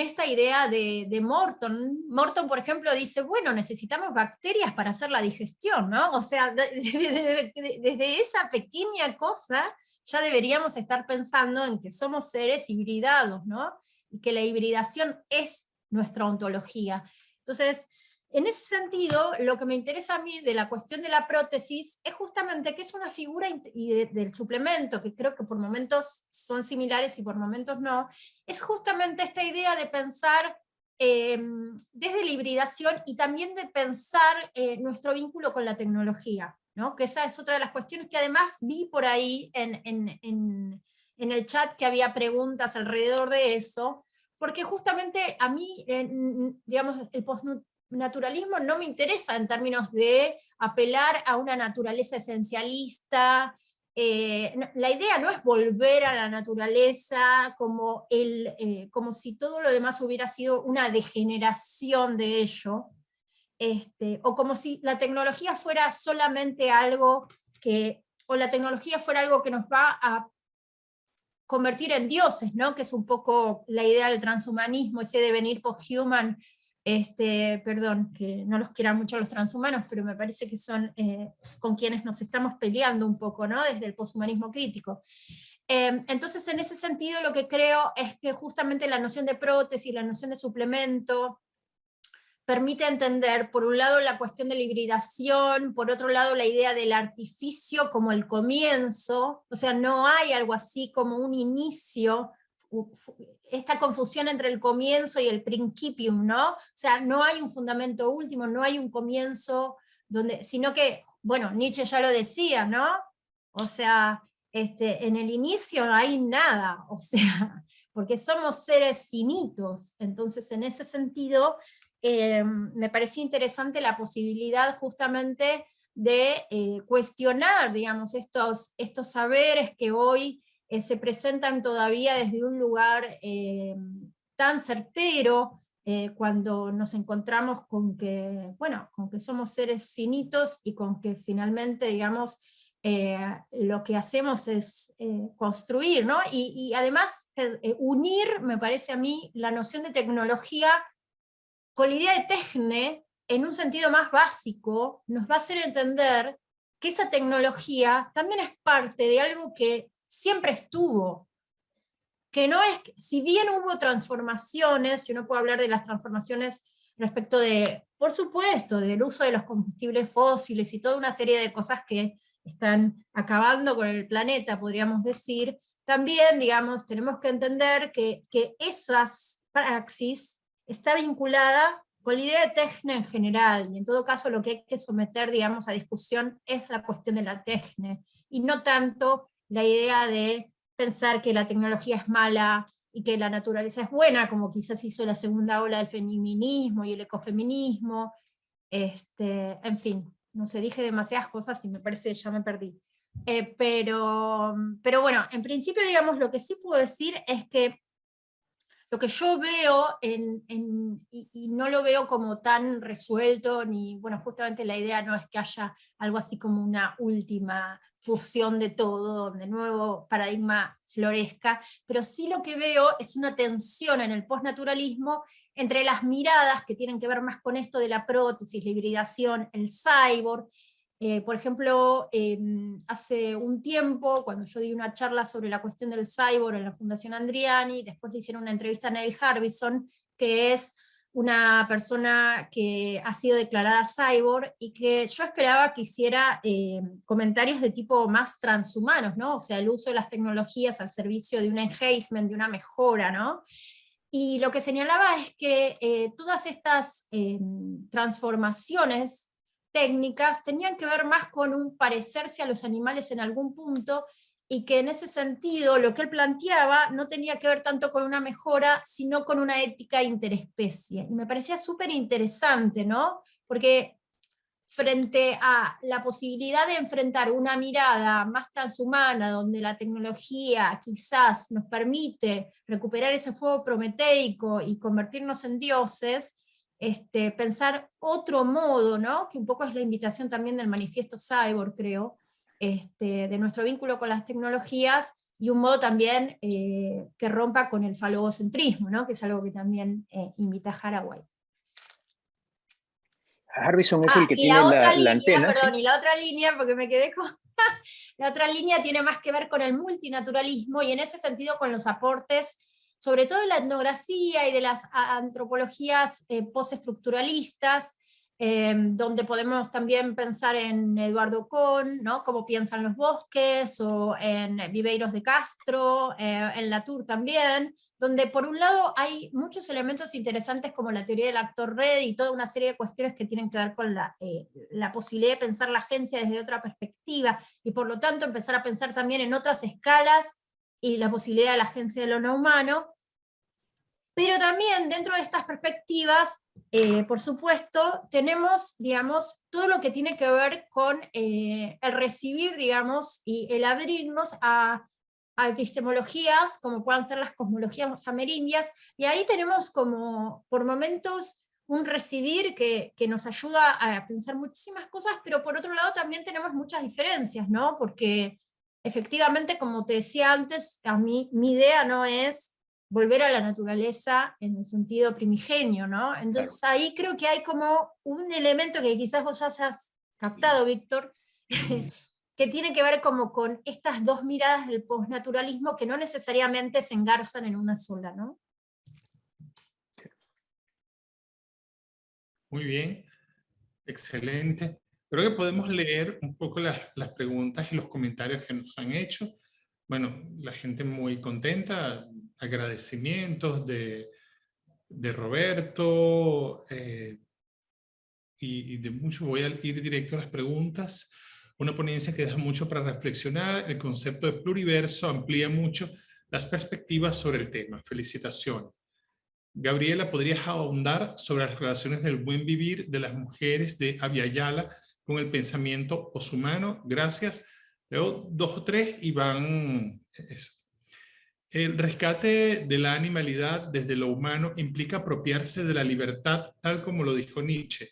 esta idea de Morton. Morton, por ejemplo, dice, bueno, necesitamos bacterias para hacer la digestión, ¿no? O sea, desde esa pequeña cosa ya deberíamos estar pensando en que somos seres hibridados, ¿no? Y que la hibridación es nuestra ontología. Entonces, en ese sentido, lo que me interesa a mí de la cuestión de la prótesis es justamente que es una figura, y del suplemento, que creo que por momentos son similares y por momentos no, es justamente esta idea de pensar desde la hibridación y también de pensar nuestro vínculo con la tecnología, ¿no? Que esa es otra de las cuestiones que además vi por ahí en el chat, que había preguntas alrededor de eso, porque justamente a mí, digamos, el postnaturalismo no me interesa en términos de apelar a una naturaleza esencialista. La idea no es volver a la naturaleza como si todo lo demás hubiera sido una degeneración de ello, o como si la tecnología fuera solamente algo o la tecnología fuera algo que nos va a convertir en dioses, ¿no? Que es un poco la idea del transhumanismo, ese devenir posthuman. Perdón, que no los quieran mucho los transhumanos, pero me parece que son con quienes nos estamos peleando un poco, ¿no? Desde el poshumanismo crítico. Entonces, en ese sentido, lo que creo es que justamente la noción de prótesis, la noción de suplemento, permite entender, por un lado, la cuestión de la hibridación, por otro lado, la idea del artificio como el comienzo, o sea, no hay algo así como un inicio, esta confusión entre el comienzo y el principium, ¿no? O sea, no hay un fundamento último, no hay un comienzo, sino que, bueno, Nietzsche ya lo decía, ¿no? O sea, en el inicio no hay nada, o sea, porque somos seres finitos, entonces en ese sentido me parecía interesante la posibilidad justamente de cuestionar, digamos, estos saberes que hoy se presentan todavía desde un lugar tan certero, cuando nos encontramos con que somos seres finitos y con que finalmente, digamos, lo que hacemos es construir, ¿no? Y además unir, me parece a mí, la noción de tecnología con la idea de Techne, en un sentido más básico, nos va a hacer entender que esa tecnología también es parte de algo que siempre estuvo, que no es, si bien hubo transformaciones, si uno puede hablar de las transformaciones respecto de, por supuesto, del uso de los combustibles fósiles y toda una serie de cosas que están acabando con el planeta, podríamos decir, también, digamos, tenemos que entender que esas praxis está vinculada con la idea de Techne en general, y en todo caso lo que hay que someter, digamos, a discusión es la cuestión de la Techne, y no tanto la idea de pensar que la tecnología es mala y que la naturaleza es buena, como quizás hizo la segunda ola del feminismo y el ecofeminismo. En fin, no sé, dije demasiadas cosas y me parece que ya me perdí. Pero bueno, en principio, digamos, lo que sí puedo decir es que lo que yo veo, y no lo veo como tan resuelto, ni, bueno, justamente la idea no es que haya algo así como una última fusión de todo, donde nuevo paradigma florezca, pero sí lo que veo es una tensión en el postnaturalismo entre las miradas que tienen que ver más con esto de la prótesis, la hibridación, el cyborg. Por ejemplo, hace un tiempo, cuando yo di una charla sobre la cuestión del cyborg en la Fundación Andriani, después le hicieron una entrevista a Neil Harbison, que es una persona que ha sido declarada cyborg, y que yo esperaba que hiciera comentarios de tipo más transhumanos, ¿no? O sea, el uso de las tecnologías al servicio de un enhancement, de una mejora, ¿no? Y lo que señalaba es que todas estas transformaciones técnicas tenían que ver más con un parecerse a los animales en algún punto, y que en ese sentido lo que él planteaba no tenía que ver tanto con una mejora, sino con una ética interespecie. Y me parecía súper interesante, ¿no? Porque frente a la posibilidad de enfrentar una mirada más transhumana, donde la tecnología quizás nos permite recuperar ese fuego prometeico y convertirnos en dioses, pensar otro modo, ¿no? Que un poco es la invitación también del manifiesto Cyborg, creo, de nuestro vínculo con las tecnologías, y un modo también que rompa con el falogocentrismo, ¿no? Que es algo que también invita Haraway. Harbison es el que y tiene la otra la línea, antena. perdón, ¿sí? y la otra línea, porque me quedé con... la otra línea tiene más que ver con el multinaturalismo, y en ese sentido con los aportes, sobre todo de la etnografía y de las antropologías postestructuralistas, donde podemos también pensar en Eduardo Kohn, ¿no? Cómo piensan los bosques, o en Viveiros de Castro, en Latour también, donde por un lado hay muchos elementos interesantes como la teoría del actor red y toda una serie de cuestiones que tienen que ver con la posibilidad de pensar la agencia desde otra perspectiva, y por lo tanto empezar a pensar también en otras escalas y la posibilidad de la agencia de lo no humano. Pero también dentro de estas perspectivas, por supuesto, tenemos, digamos, todo lo que tiene que ver con el recibir, digamos, y el abrirnos a epistemologías, como puedan ser las cosmologías amerindias, y ahí tenemos como, por momentos, un recibir que nos ayuda a pensar muchísimas cosas, pero por otro lado también tenemos muchas diferencias, ¿no? Porque efectivamente, como te decía antes, a mí mi idea no es volver a la naturaleza en el sentido primigenio, ¿no? Entonces ahí creo que hay como un elemento que quizás vos hayas captado, Víctor, que tiene que ver como con estas dos miradas del postnaturalismo que no necesariamente se engarzan en una sola, ¿no? Muy bien, excelente. Creo que podemos leer un poco las preguntas y los comentarios que nos han hecho. Bueno, la gente muy contenta, agradecimientos de Roberto, y de mucho. Voy a ir directo a las preguntas. Una ponencia que deja mucho para reflexionar. El concepto de pluriverso amplía mucho las perspectivas sobre el tema. Felicitaciones. Gabriela, ¿podrías ahondar sobre las relaciones del buen vivir de las mujeres de Abya Yala con el pensamiento poshumano? Gracias. Leo 2 o 3 y van eso. El rescate de la animalidad desde lo humano implica apropiarse de la libertad, tal como lo dijo Nietzsche,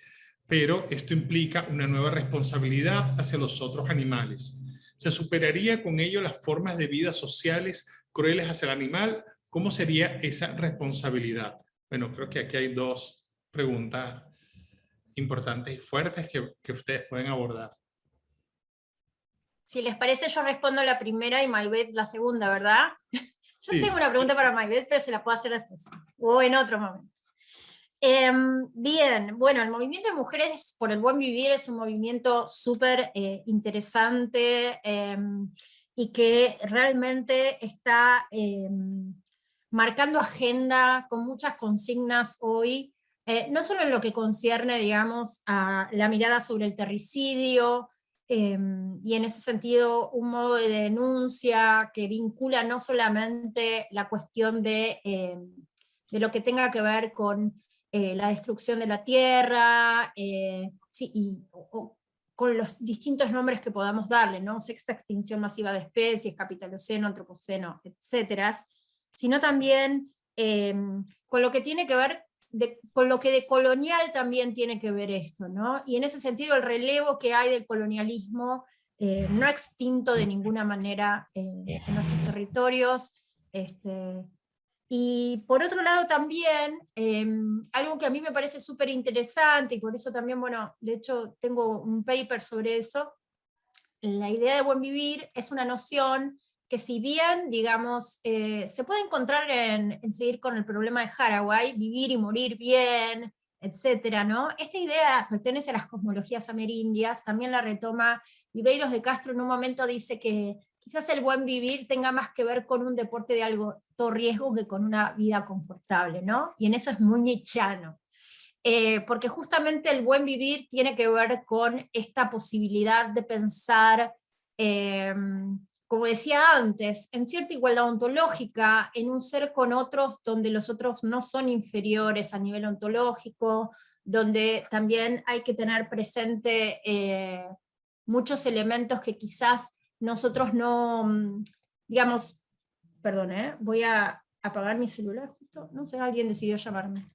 pero esto implica una nueva responsabilidad hacia los otros animales. ¿Se superaría con ello las formas de vida sociales crueles hacia el animal? ¿Cómo sería esa responsabilidad? Bueno, creo que aquí hay 2 preguntas importantes y fuertes que ustedes pueden abordar. Si les parece, yo respondo la primera y Maybeth la segunda, ¿verdad? Yo Sí. tengo una pregunta para Maybeth, pero se la puedo hacer después, o en otro momento. Bien, bueno, el movimiento de mujeres por el buen vivir es un movimiento súper interesante, y que realmente está marcando agenda con muchas consignas hoy, no solo en lo que concierne, digamos, a la mirada sobre el terricidio, y en ese sentido un modo de denuncia que vincula no solamente la cuestión de lo que tenga que ver con la destrucción de la tierra, sí, con los distintos nombres que podamos darle, ¿no? Sexta extinción masiva de especies, capitaloceno, antropoceno, etcétera, sino también con lo que tiene que ver, con lo que de colonial también tiene que ver esto, ¿no? Y en ese sentido el relevo que hay del colonialismo no extinto de ninguna manera en nuestros territorios, y por otro lado también, algo que a mí me parece súper interesante, y por eso también, bueno, de hecho tengo un paper sobre eso, la idea de buen vivir es una noción que si bien, digamos, se puede encontrar en seguir con el problema de Haraway, vivir y morir bien, etcétera, ¿no? Esta idea pertenece a las cosmologías amerindias, también la retoma Viveiros de Castro en un momento, dice que quizás el buen vivir tenga más que ver con un deporte de alto riesgo que con una vida confortable, ¿no? Y en eso es muy nietzscheano. Porque justamente el buen vivir tiene que ver con esta posibilidad de pensar, como decía antes, en cierta igualdad ontológica, en un ser con otros donde los otros no son inferiores a nivel ontológico, donde también hay que tener presente muchos elementos que quizás nosotros no, digamos, perdón, voy a apagar mi celular justo, no sé, alguien decidió llamarme.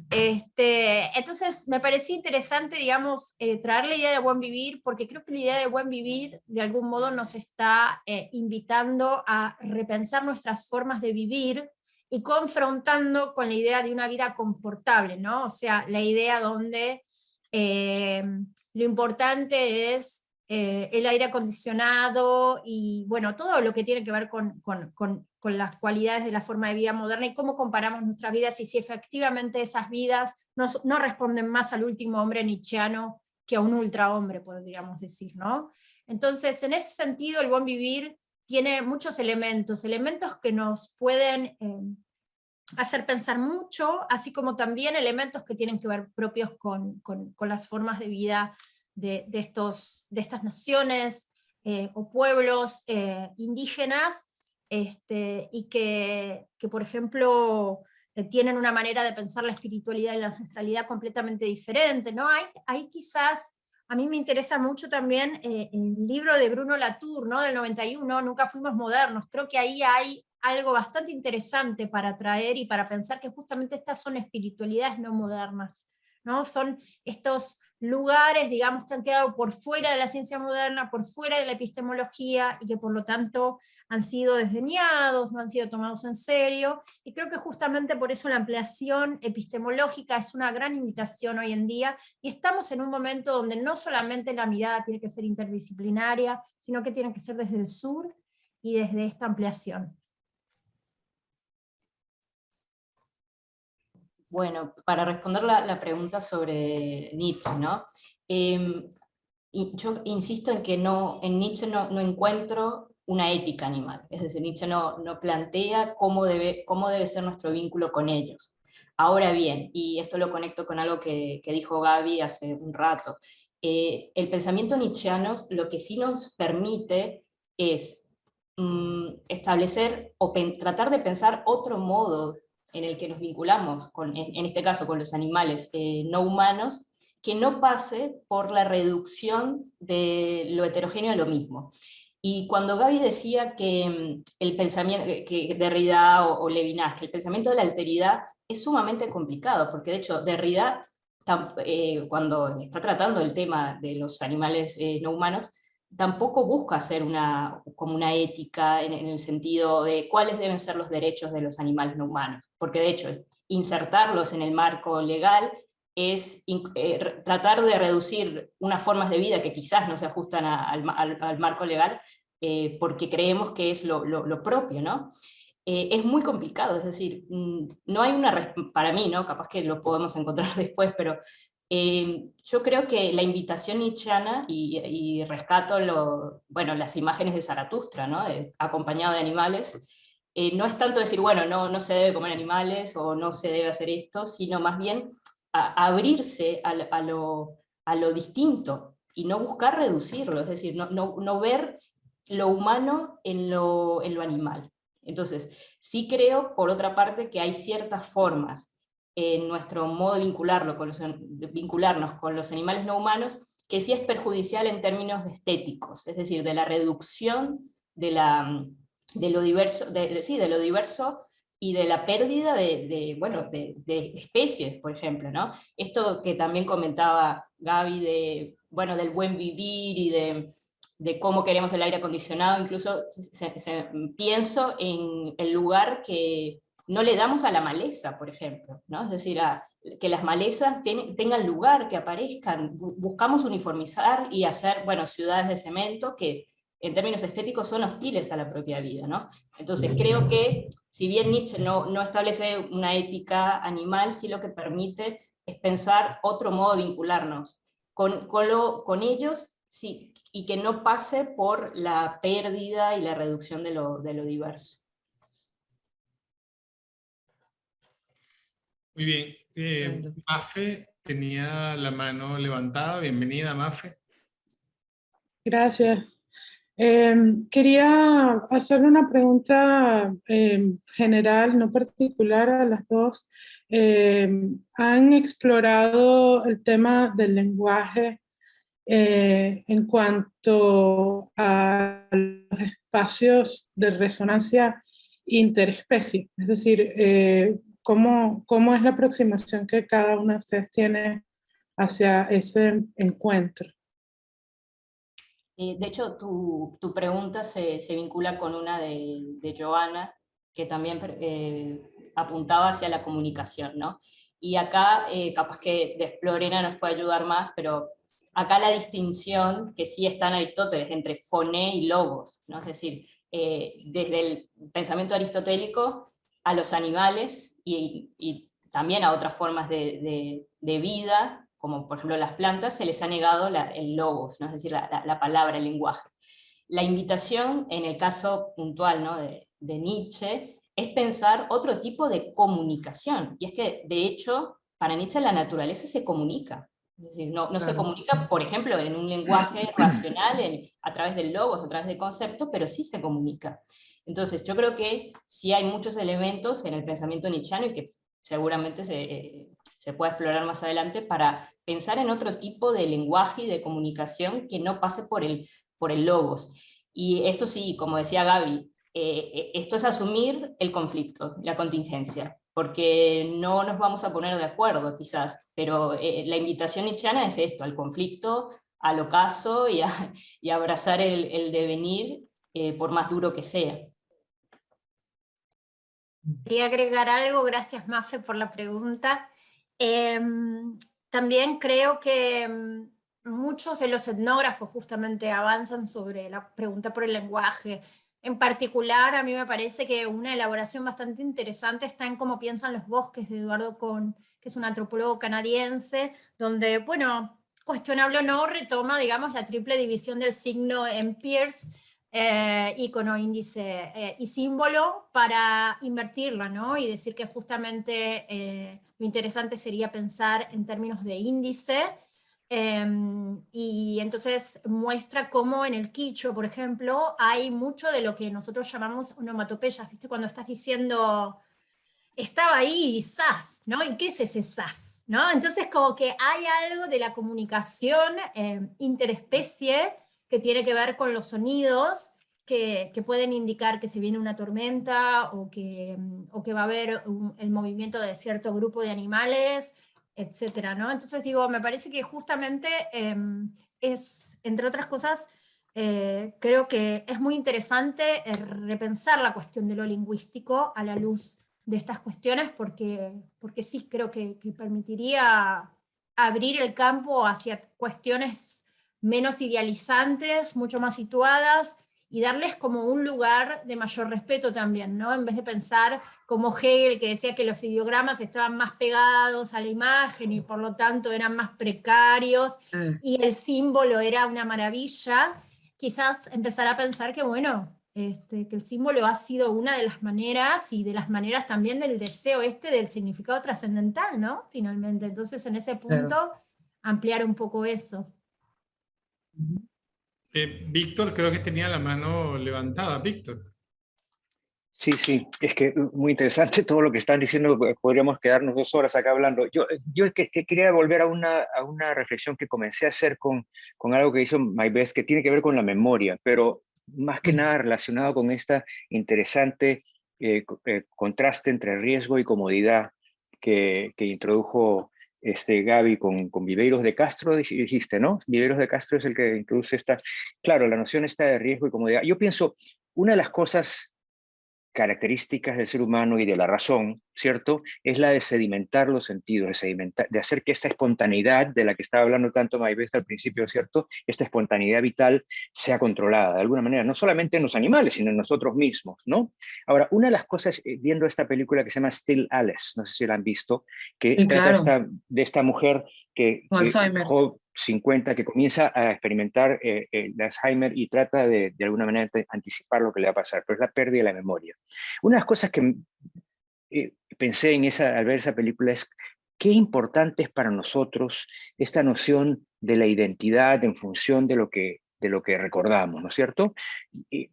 Entonces me parecía interesante, digamos, traer la idea de buen vivir, porque creo que la idea de buen vivir de algún modo nos está invitando a repensar nuestras formas de vivir y confrontando con la idea de una vida confortable, ¿no? O sea, la idea donde lo importante es el aire acondicionado y bueno, todo lo que tiene que ver con las cualidades de la forma de vida moderna y cómo comparamos nuestras vidas y si efectivamente esas vidas no responden más al último hombre nietzscheano que a un ultrahombre, podríamos decir, ¿no? Entonces, en ese sentido, el buen vivir tiene muchos elementos que nos pueden hacer pensar mucho, así como también elementos que tienen que ver propios con las formas de vida de estas naciones o pueblos indígenas, y que, por ejemplo, tienen una manera de pensar la espiritualidad y la ancestralidad completamente diferente, ¿no? Hay quizás, a mí me interesa mucho también el libro de Bruno Latour, ¿no? Del 91, Nunca fuimos modernos. Creo que ahí hay algo bastante interesante para traer y para pensar que justamente estas son espiritualidades no modernas, ¿no? Son estos lugares, digamos, que han quedado por fuera de la ciencia moderna, por fuera de la epistemología, y que por lo tanto han sido desdeñados, no han sido tomados en serio, y creo que justamente por eso la ampliación epistemológica es una gran invitación hoy en día, y estamos en un momento donde no solamente la mirada tiene que ser interdisciplinaria, sino que tiene que ser desde el sur y desde esta ampliación. Bueno, para responder la pregunta sobre Nietzsche, ¿no? Y yo insisto en que en Nietzsche no encuentro una ética animal, es decir, Nietzsche no plantea cómo debe ser nuestro vínculo con ellos. Ahora bien, y esto lo conecto con algo que dijo Gaby hace un rato, el pensamiento nietzscheano lo que sí nos permite es establecer o tratar de pensar otro modo en el que nos vinculamos, en este caso con los animales no humanos, que no pase por la reducción de lo heterogéneo a lo mismo. Y cuando Gaby decía que el pensamiento, que Derrida o Levinas, que el pensamiento de la alteridad es sumamente complicado, porque de hecho Derrida, cuando está tratando el tema de los animales no humanos, tampoco busca hacer como una ética en el sentido de cuáles deben ser los derechos de los animales no humanos, porque de hecho insertarlos en el marco legal es tratar de reducir unas formas de vida que quizás no se ajustan al marco legal, porque creemos que es lo propio, ¿no? Es muy complicado, es decir, no hay para mí, ¿no? Capaz que lo podemos encontrar después, pero yo creo que la invitación nietzscheana, y rescato las imágenes de Zaratustra, ¿no? Acompañado de animales, no es tanto decir, bueno, no se debe comer animales o no se debe hacer esto, sino más bien abrirse a lo distinto y no buscar reducirlo, es decir, no ver lo humano en lo animal. Entonces, sí creo, por otra parte, que hay ciertas formas en nuestro modo de vincularnos con los animales no humanos, que sí es perjudicial en términos estéticos, es decir, de la reducción de lo diverso, de lo diverso y de la pérdida de especies, por ejemplo, ¿no? Esto que también comentaba Gaby del buen vivir y de cómo queremos el aire acondicionado, incluso pienso en el lugar que no le damos a la maleza, por ejemplo, ¿no? Es decir, que las malezas tengan lugar, que aparezcan. Buscamos uniformizar y hacer, ciudades de cemento que en términos estéticos son hostiles a la propia vida, ¿no? Entonces creo que, si bien Nietzsche no establece una ética animal, sí lo que permite es pensar otro modo de vincularnos con ellos, sí, y que no pase por la pérdida y la reducción de lo diverso. Muy bien. Mafe tenía la mano levantada. Bienvenida, Mafe. Gracias. Quería hacerle una pregunta general, no particular a las dos. ¿Han explorado el tema del lenguaje en cuanto a los espacios de resonancia interespecie? Es decir, ¿cómo es la aproximación que cada una de ustedes tiene hacia ese encuentro? De hecho, tu pregunta se vincula con una de Joana, que también apuntaba hacia la comunicación, ¿no? Y acá, capaz que Lorena nos puede ayudar más, pero acá la distinción que sí está en Aristóteles entre foné y logos, ¿no? Es decir, desde el pensamiento aristotélico a los animales y también a otras formas de vida, como por ejemplo las plantas, se les ha negado el logos, ¿no? Es decir, la palabra, el lenguaje. La invitación, en el caso puntual, ¿no? de Nietzsche, es pensar otro tipo de comunicación. Y es que, de hecho, para Nietzsche la naturaleza se comunica. Es decir, no se comunica, por ejemplo, en un lenguaje racional, a través del logos, a través de conceptos, pero sí se comunica. Entonces, yo creo que sí hay muchos elementos en el pensamiento nietzscheano y que seguramente se puede explorar más adelante para pensar en otro tipo de lenguaje y de comunicación que no pase por el logos. Y eso sí, como decía Gaby, esto es asumir el conflicto, la contingencia, porque no nos vamos a poner de acuerdo quizás, pero la invitación nietzscheana es esto, al conflicto, al ocaso y a abrazar el devenir, por más duro que sea. Quería agregar algo, gracias Mafe por la pregunta. También creo que muchos de los etnógrafos justamente avanzan sobre la pregunta por el lenguaje. En particular, a mí me parece que una elaboración bastante interesante está en cómo piensan los bosques de Eduardo Kohn, que es un antropólogo canadiense, donde, bueno, cuestionable o no, retoma, digamos, la triple división del signo en Peirce, icono, índice y símbolo, para invertirla, ¿no? Y decir que justamente lo interesante sería pensar en términos de índice, y entonces muestra cómo en el quichua, por ejemplo, hay mucho de lo que nosotros llamamos onomatopeyas, ¿viste? Cuando estás diciendo, estaba ahí, sas, ¿no? ¿Y qué es ese sas? ¿No? Entonces como que hay algo de la comunicación interespecie que tiene que ver con los sonidos que pueden indicar que se viene una tormenta o que va a haber el movimiento de cierto grupo de animales, etcétera, ¿no? Entonces digo, me parece que justamente es, entre otras cosas, creo que es muy interesante repensar la cuestión de lo lingüístico a la luz de estas cuestiones, porque sí creo que permitiría abrir el campo hacia cuestiones menos idealizantes, mucho más situadas, y darles como un lugar de mayor respeto también, ¿no? En vez de pensar como Hegel, que decía que los ideogramas estaban más pegados a la imagen y por lo tanto eran más precarios, y el símbolo era una maravilla, quizás empezar a pensar que, bueno, que el símbolo ha sido una de las maneras, y de las maneras también del deseo del significado trascendental, ¿no? Finalmente, entonces en ese punto ampliar un poco eso. Víctor, creo que tenía la mano levantada. Víctor. Sí, sí, es que muy interesante todo lo que están diciendo, podríamos quedarnos 2 horas acá hablando. Yo que quería volver a una reflexión que comencé a hacer con algo que hizo Maybeth, que tiene que ver con la memoria, pero más que nada relacionado con esta interesante contraste entre riesgo y comodidad que introdujo Gaby con Viveiros de Castro, dijiste, ¿no? Viveiros de Castro es el que introduce claro, la noción esta de riesgo y comodidad. Yo pienso, una de las cosas características del ser humano y de la razón, ¿cierto? Es la de sedimentar los sentidos, de hacer que esta espontaneidad de la que estaba hablando tanto Maybeth al principio, ¿cierto? Esta espontaneidad vital sea controlada de alguna manera, no solamente en los animales, sino en nosotros mismos, ¿no? Ahora, una de las cosas, viendo esta película que se llama Still Alice, no sé si la han visto, que trata de esta mujer que Alzheimer. 50, que comienza a experimentar el Alzheimer y trata de alguna manera de anticipar lo que le va a pasar, pero es la pérdida de la memoria. Una de las cosas que pensé al ver esa película es qué importante es para nosotros esta noción de la identidad en función de lo que lo que recordamos, ¿no es cierto? Y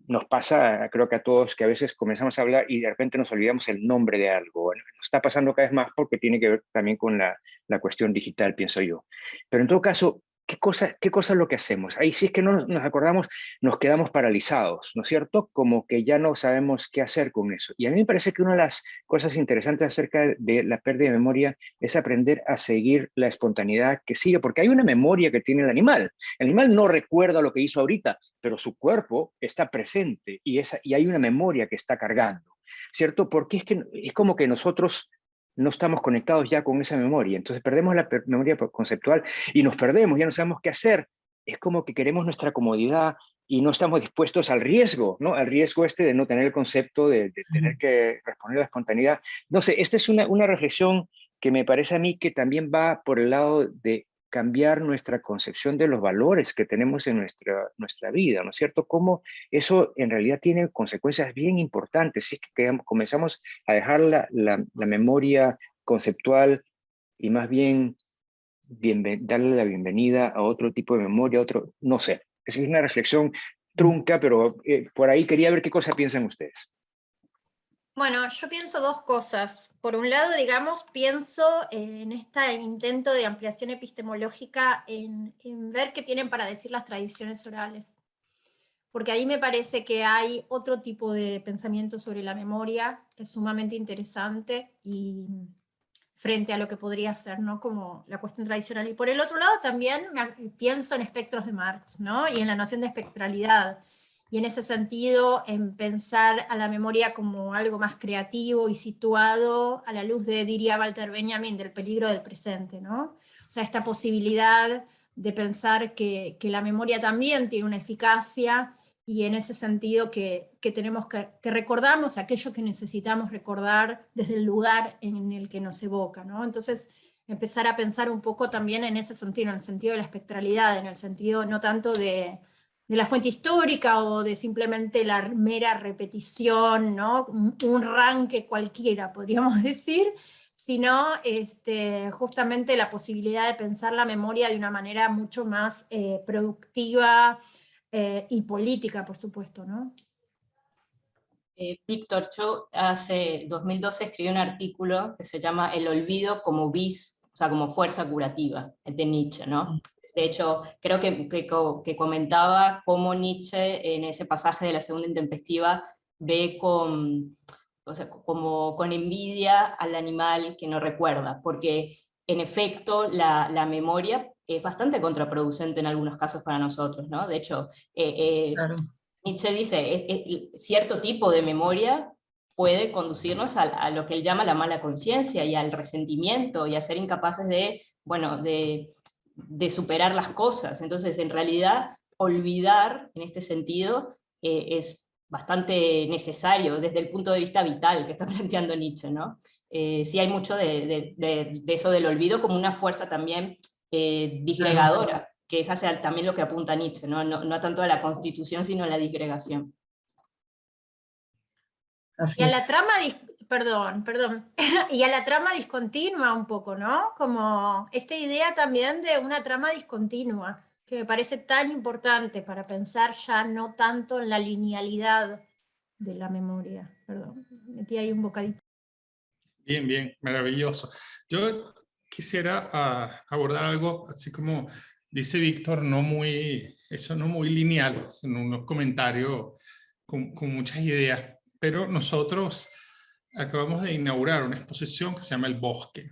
nos pasa, creo que a todos, que a veces comenzamos a hablar y de repente nos olvidamos el nombre de algo. Bueno, nos está pasando cada vez más porque tiene que ver también con la cuestión digital, pienso yo. Pero en todo caso, ¿qué cosa es lo que hacemos? Ahí sí es que no nos acordamos, nos quedamos paralizados, ¿no es cierto? Como que ya no sabemos qué hacer con eso. Y a mí me parece que una de las cosas interesantes acerca de la pérdida de memoria es aprender a seguir la espontaneidad que sigue, porque hay una memoria que tiene el animal. El animal no recuerda lo que hizo ahorita, pero su cuerpo está presente y hay una memoria que está cargando, ¿cierto? Porque es como que nosotros no estamos conectados ya con esa memoria, entonces perdemos la memoria conceptual y nos perdemos, ya no sabemos qué hacer. Es como que queremos nuestra comodidad y no estamos dispuestos al riesgo, ¿no? Al riesgo de no tener el concepto, de tener que responder a la espontaneidad. No sé, esta es una reflexión que me parece a mí que también va por el lado de cambiar nuestra concepción de los valores que tenemos en nuestra vida, ¿no es cierto? Cómo eso en realidad tiene consecuencias bien importantes, si es que comenzamos a dejar la memoria conceptual y más bien darle la bienvenida a otro tipo de memoria, no sé, es una reflexión trunca, pero por ahí quería ver qué cosa piensan ustedes. Bueno, yo pienso dos cosas. Por un lado, digamos, pienso en este intento de ampliación epistemológica en ver qué tienen para decir las tradiciones orales. Porque ahí me parece que hay otro tipo de pensamiento sobre la memoria, es sumamente interesante y frente a lo que podría ser, ¿no? Como la cuestión tradicional. Y por el otro lado también pienso en espectros de Marx, ¿no? Y en la noción de espectralidad. Y en ese sentido, en pensar a la memoria como algo más creativo y situado a la luz de, diría Walter Benjamin, del peligro del presente, ¿no? O sea, esta posibilidad de pensar que la memoria también tiene una eficacia y en ese sentido que tenemos que recordamos aquello que necesitamos recordar desde el lugar en el que nos evoca, ¿no? Entonces, empezar a pensar un poco también en ese sentido, en el sentido de la espectralidad, en el sentido no tanto de la fuente histórica o de simplemente la mera repetición, ¿no? Un ranque cualquiera, podríamos decir, sino justamente la posibilidad de pensar la memoria de una manera mucho más productiva y política, por supuesto, ¿no? Víctor, yo hace 2012 escribí un artículo que se llama El olvido como vis, o sea, como fuerza curativa, de Nietzsche, ¿no? De hecho, creo que comentaba cómo Nietzsche en ese pasaje de la segunda intempestiva ve como con envidia al animal que no recuerda, porque en efecto la memoria es bastante contraproducente en algunos casos para nosotros, ¿no? De hecho, Claro. Nietzsche dice, cierto tipo de memoria puede conducirnos a lo que él llama la mala conciencia y al resentimiento y a ser incapaces de superar las cosas. Entonces, en realidad, olvidar en este sentido es bastante necesario desde el punto de vista vital que está planteando Nietzsche, ¿no? Sí hay mucho de eso del olvido como una fuerza también disgregadora, que es hacia también lo que apunta Nietzsche, no tanto a la constitución, sino a la disgregación. Así y a la es. trama, perdón, y a la trama discontinua un poco, ¿no? Como esta idea también de una trama discontinua, que me parece tan importante para pensar ya no tanto en la linealidad de la memoria. Perdón, metí ahí un bocadito. Bien, bien, maravilloso. Yo quisiera abordar algo, así como dice Víctor, no muy lineal, sino unos comentarios con muchas ideas. Pero nosotros acabamos de inaugurar una exposición que se llama El Bosque,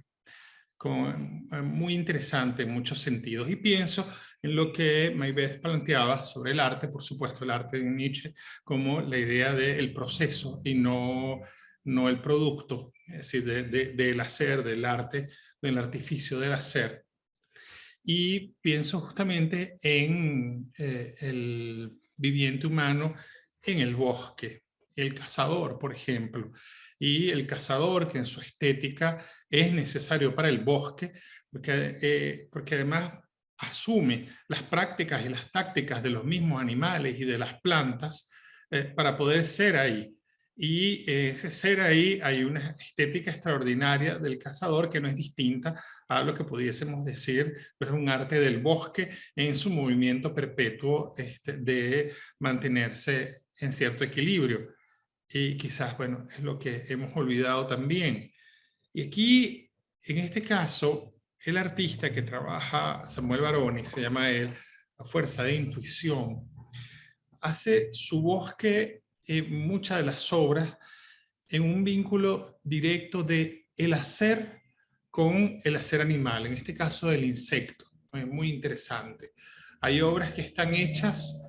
muy interesante en muchos sentidos. Y pienso en lo que Maybeth planteaba sobre el arte, por supuesto, el arte de Nietzsche, como la idea del proceso y no el producto, es decir, del hacer, del arte, del artificio del hacer. Y pienso justamente en el viviente humano en el bosque, el cazador, por ejemplo, y el cazador que en su estética es necesario para el bosque, porque además asume las prácticas y las tácticas de los mismos animales y de las plantas para poder ser ahí. y ese ser ahí, hay una estética extraordinaria del cazador que no es distinta a lo que pudiésemos decir, pues un arte del bosque en su movimiento perpetuo de mantenerse en cierto equilibrio. Y quizás, bueno, es lo que hemos olvidado también. Y aquí, en este caso, el artista que trabaja, Samuel Baroni, se llama él, a fuerza de intuición, hace su bosque en muchas de las obras en un vínculo directo de el hacer con el hacer animal, en este caso del insecto. Es muy interesante. Hay obras que están hechas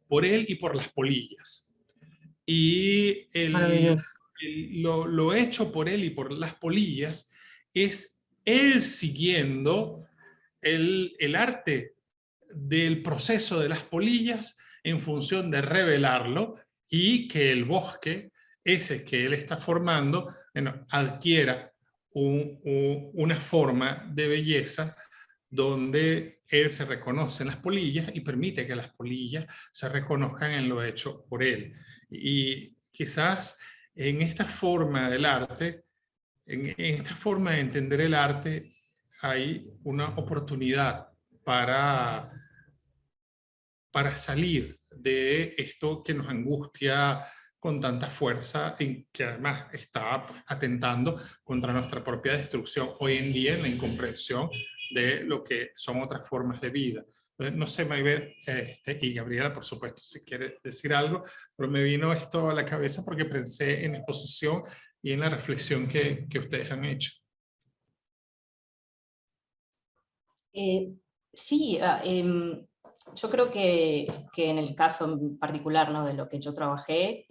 por él y por las polillas. Y Maravilloso. lo hecho por él y por las polillas es él siguiendo el arte del proceso de las polillas en función de revelarlo y que el bosque, ese que él está formando, bueno, adquiera una forma de belleza donde él se reconoce en las polillas y permite que las polillas se reconozcan en lo hecho por él. Y quizás en esta forma del arte, en esta forma de entender el arte, hay una oportunidad para salir de esto que nos angustia con tanta fuerza y que además está atentando contra nuestra propia destrucción hoy en día en la incomprensión de lo que son otras formas de vida. No sé, Maybeth y Gabriela, por supuesto, si quiere decir algo, pero me vino esto a la cabeza porque pensé en la exposición y en la reflexión que ustedes han hecho. Sí, yo creo que en el caso en particular, ¿no?, de lo que yo trabajé,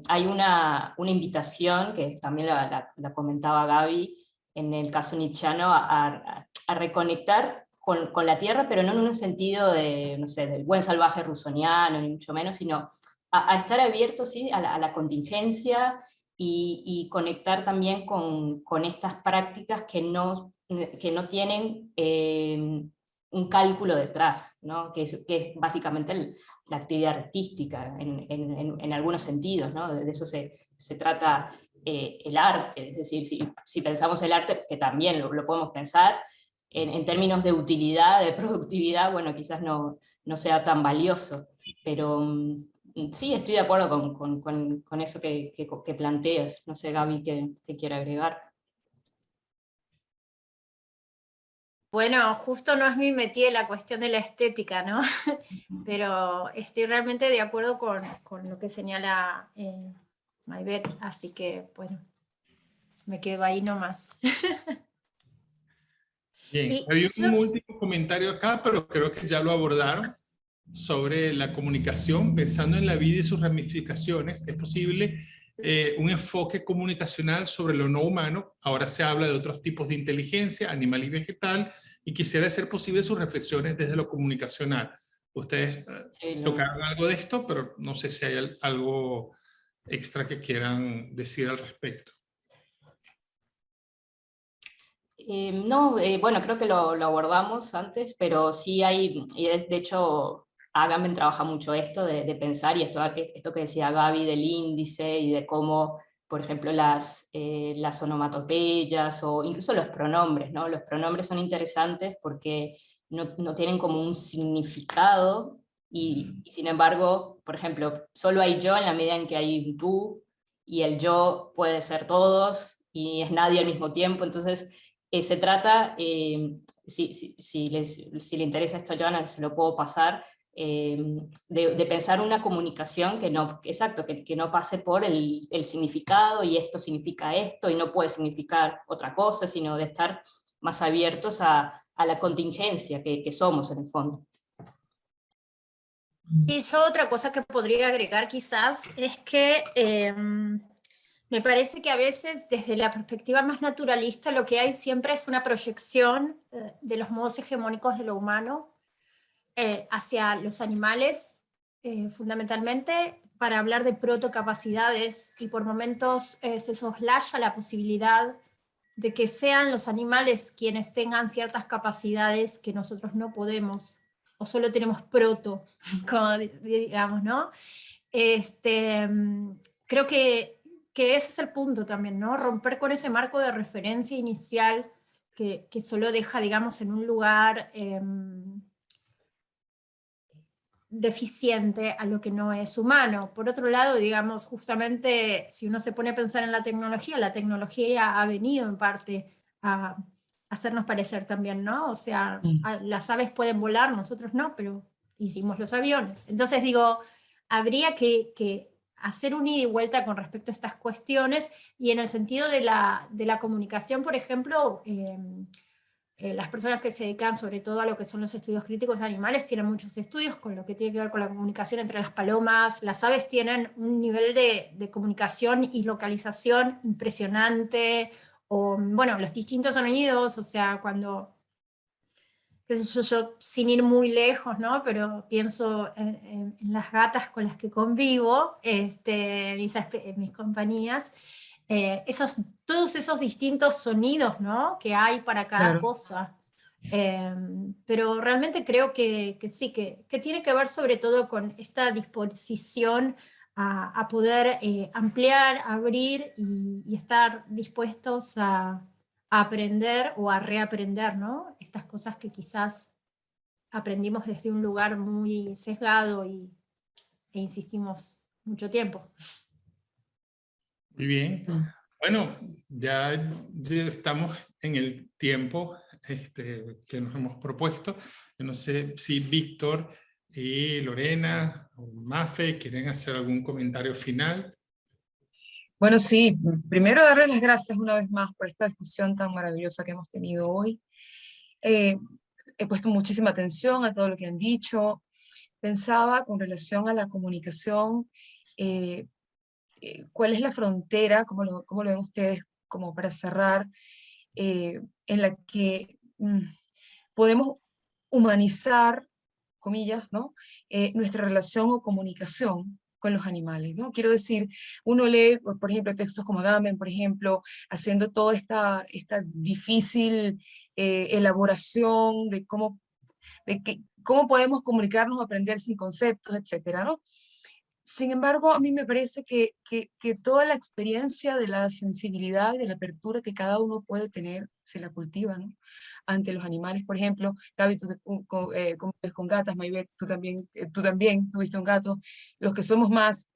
hay una invitación, que también la comentaba Gaby, en el caso nietzscheano, a reconectar con la tierra, pero no en un sentido de, no sé, del buen salvaje rusoniano, ni mucho menos, sino a estar abiertos, ¿sí?, a la contingencia y conectar también con estas prácticas que no tienen un cálculo detrás, ¿no?, que es básicamente la actividad artística en algunos sentidos, ¿no? De eso se trata el arte. Es decir, si pensamos el arte, que también lo podemos pensar, en términos de utilidad, de productividad, bueno, quizás no sea tan valioso, pero sí, estoy de acuerdo con eso que planteas. No sé, Gaby, ¿qué quiere agregar? Bueno, justo no es mi métier la cuestión de la estética, ¿no? Pero estoy realmente de acuerdo con lo que señala Maybeth, así que, bueno, me quedo ahí nomás. Bien, hay un último comentario acá, pero creo que ya lo abordaron, sobre la comunicación, pensando en la vida y sus ramificaciones. Es posible un enfoque comunicacional sobre lo no humano. Ahora se habla de otros tipos de inteligencia, animal y vegetal, y quisiera hacer posible sus reflexiones desde lo comunicacional. Ustedes tocaron algo de esto, pero no sé si hay algo extra que quieran decir al respecto. No, bueno, creo que lo abordamos antes, pero sí hay, y de hecho Agamben trabaja mucho esto de pensar, y esto que decía Gaby del índice y de cómo, por ejemplo, las onomatopeyas o incluso los pronombres, ¿no? Los pronombres son interesantes porque no tienen como un significado y sin embargo, por ejemplo, solo hay yo en la medida en que hay un tú, y el yo puede ser todos y es nadie al mismo tiempo. Entonces se trata, si le interesa esto a Joana, se lo puedo pasar, de pensar una comunicación que no, exacto, que no pase por el significado, y esto significa esto, y no puede significar otra cosa, sino de estar más abiertos a la contingencia que somos en el fondo. Y yo otra cosa que podría agregar quizás es que me parece que a veces desde la perspectiva más naturalista lo que hay siempre es una proyección de los modos hegemónicos de lo humano hacia los animales, fundamentalmente para hablar de protocapacidades, y por momentos se soslaya la posibilidad de que sean los animales quienes tengan ciertas capacidades que nosotros no podemos, o solo tenemos proto, como digamos, ¿no? creo que ese es el punto también, ¿no? Romper con ese marco de referencia inicial que solo deja, digamos, en un lugar deficiente a lo que no es humano. Por otro lado, digamos, justamente si uno se pone a pensar en la tecnología ha venido en parte a hacernos parecer también, ¿no? O sea, las aves pueden volar, nosotros no, pero hicimos los aviones. Entonces digo, habría que hacer un ida y vuelta con respecto a estas cuestiones, y en el sentido de la comunicación, por ejemplo, las personas que se dedican sobre todo a lo que son los estudios críticos de animales tienen muchos estudios con lo que tiene que ver con la comunicación entre las palomas. Las aves tienen un nivel de comunicación y localización impresionante, o bueno, los distintos sonidos, o sea, cuando, qué sé yo, sin ir muy lejos, ¿no? Pero pienso en las gatas con las que convivo, mis compañías, todos esos distintos sonidos, ¿no? Que hay para cada cosa. Pero realmente creo que sí, que tiene que ver sobre todo con esta disposición a poder ampliar, abrir y estar dispuestos a aprender o a reaprender, ¿no? Estas cosas que quizás aprendimos desde un lugar muy sesgado e insistimos mucho tiempo. Muy bien. Bueno, ya estamos en el tiempo que nos hemos propuesto. Yo no sé si Víctor y Lorena o Mafe quieren hacer algún comentario final. Bueno, sí, primero darles las gracias una vez más por esta discusión tan maravillosa que hemos tenido hoy. He puesto muchísima atención a todo lo que han dicho. Pensaba con relación a la comunicación, ¿cuál es la frontera, cómo lo ven ustedes, como para cerrar, en la que podemos humanizar, comillas, ¿no? Nuestra relación o comunicación con los animales, ¿no? Quiero decir, uno lee, por ejemplo, textos como Agamben, por ejemplo, haciendo toda esta difícil elaboración de cómo podemos comunicarnos o aprender sin conceptos, etcétera, ¿no? Sin embargo, a mí me parece que toda la experiencia de la sensibilidad y de la apertura que cada uno puede tener, se la cultiva, ¿no? Ante los animales, por ejemplo, Gaby, tú convives con gatas, Maybeth, tú también tuviste un gato. Los que somos más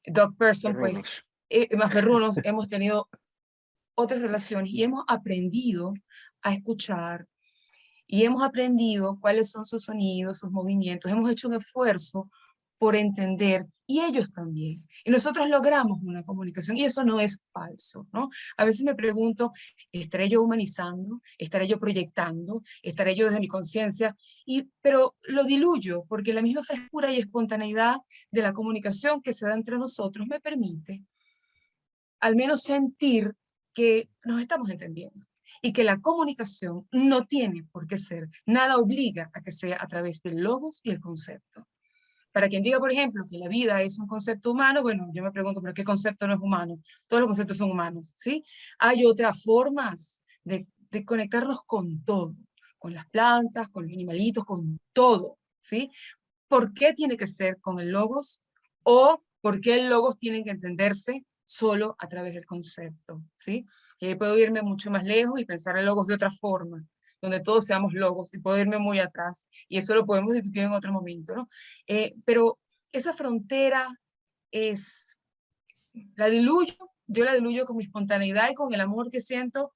dog person, Perrunos. pues, más perrunos, hemos tenido otras relaciones y hemos aprendido a escuchar, y hemos aprendido cuáles son sus sonidos, sus movimientos, hemos hecho un esfuerzo por entender, y ellos también. Y nosotros logramos una comunicación, y eso no es falso, ¿no? A veces me pregunto, ¿estaré yo humanizando? ¿Estaré yo proyectando? ¿Estaré yo desde mi conciencia? Pero lo diluyo, porque la misma frescura y espontaneidad de la comunicación que se da entre nosotros me permite al menos sentir que nos estamos entendiendo, y que la comunicación no tiene por qué ser, nada obliga a que sea a través del logos y el concepto. Para quien diga, por ejemplo, que la vida es un concepto humano, bueno, yo me pregunto, ¿pero qué concepto no es humano? Todos los conceptos son humanos, ¿sí? Hay otras formas de conectarnos con todo, con las plantas, con los animalitos, con todo, ¿sí? ¿Por qué tiene que ser con el logos? ¿O por qué el logos tiene que entenderse solo a través del concepto? ¿Sí? Puedo irme mucho más lejos y pensar el logos de otra forma, donde todos seamos logos, y puedo irme muy atrás, y eso lo podemos discutir en otro momento, ¿no? Pero esa frontera yo la diluyo con mi espontaneidad y con el amor que siento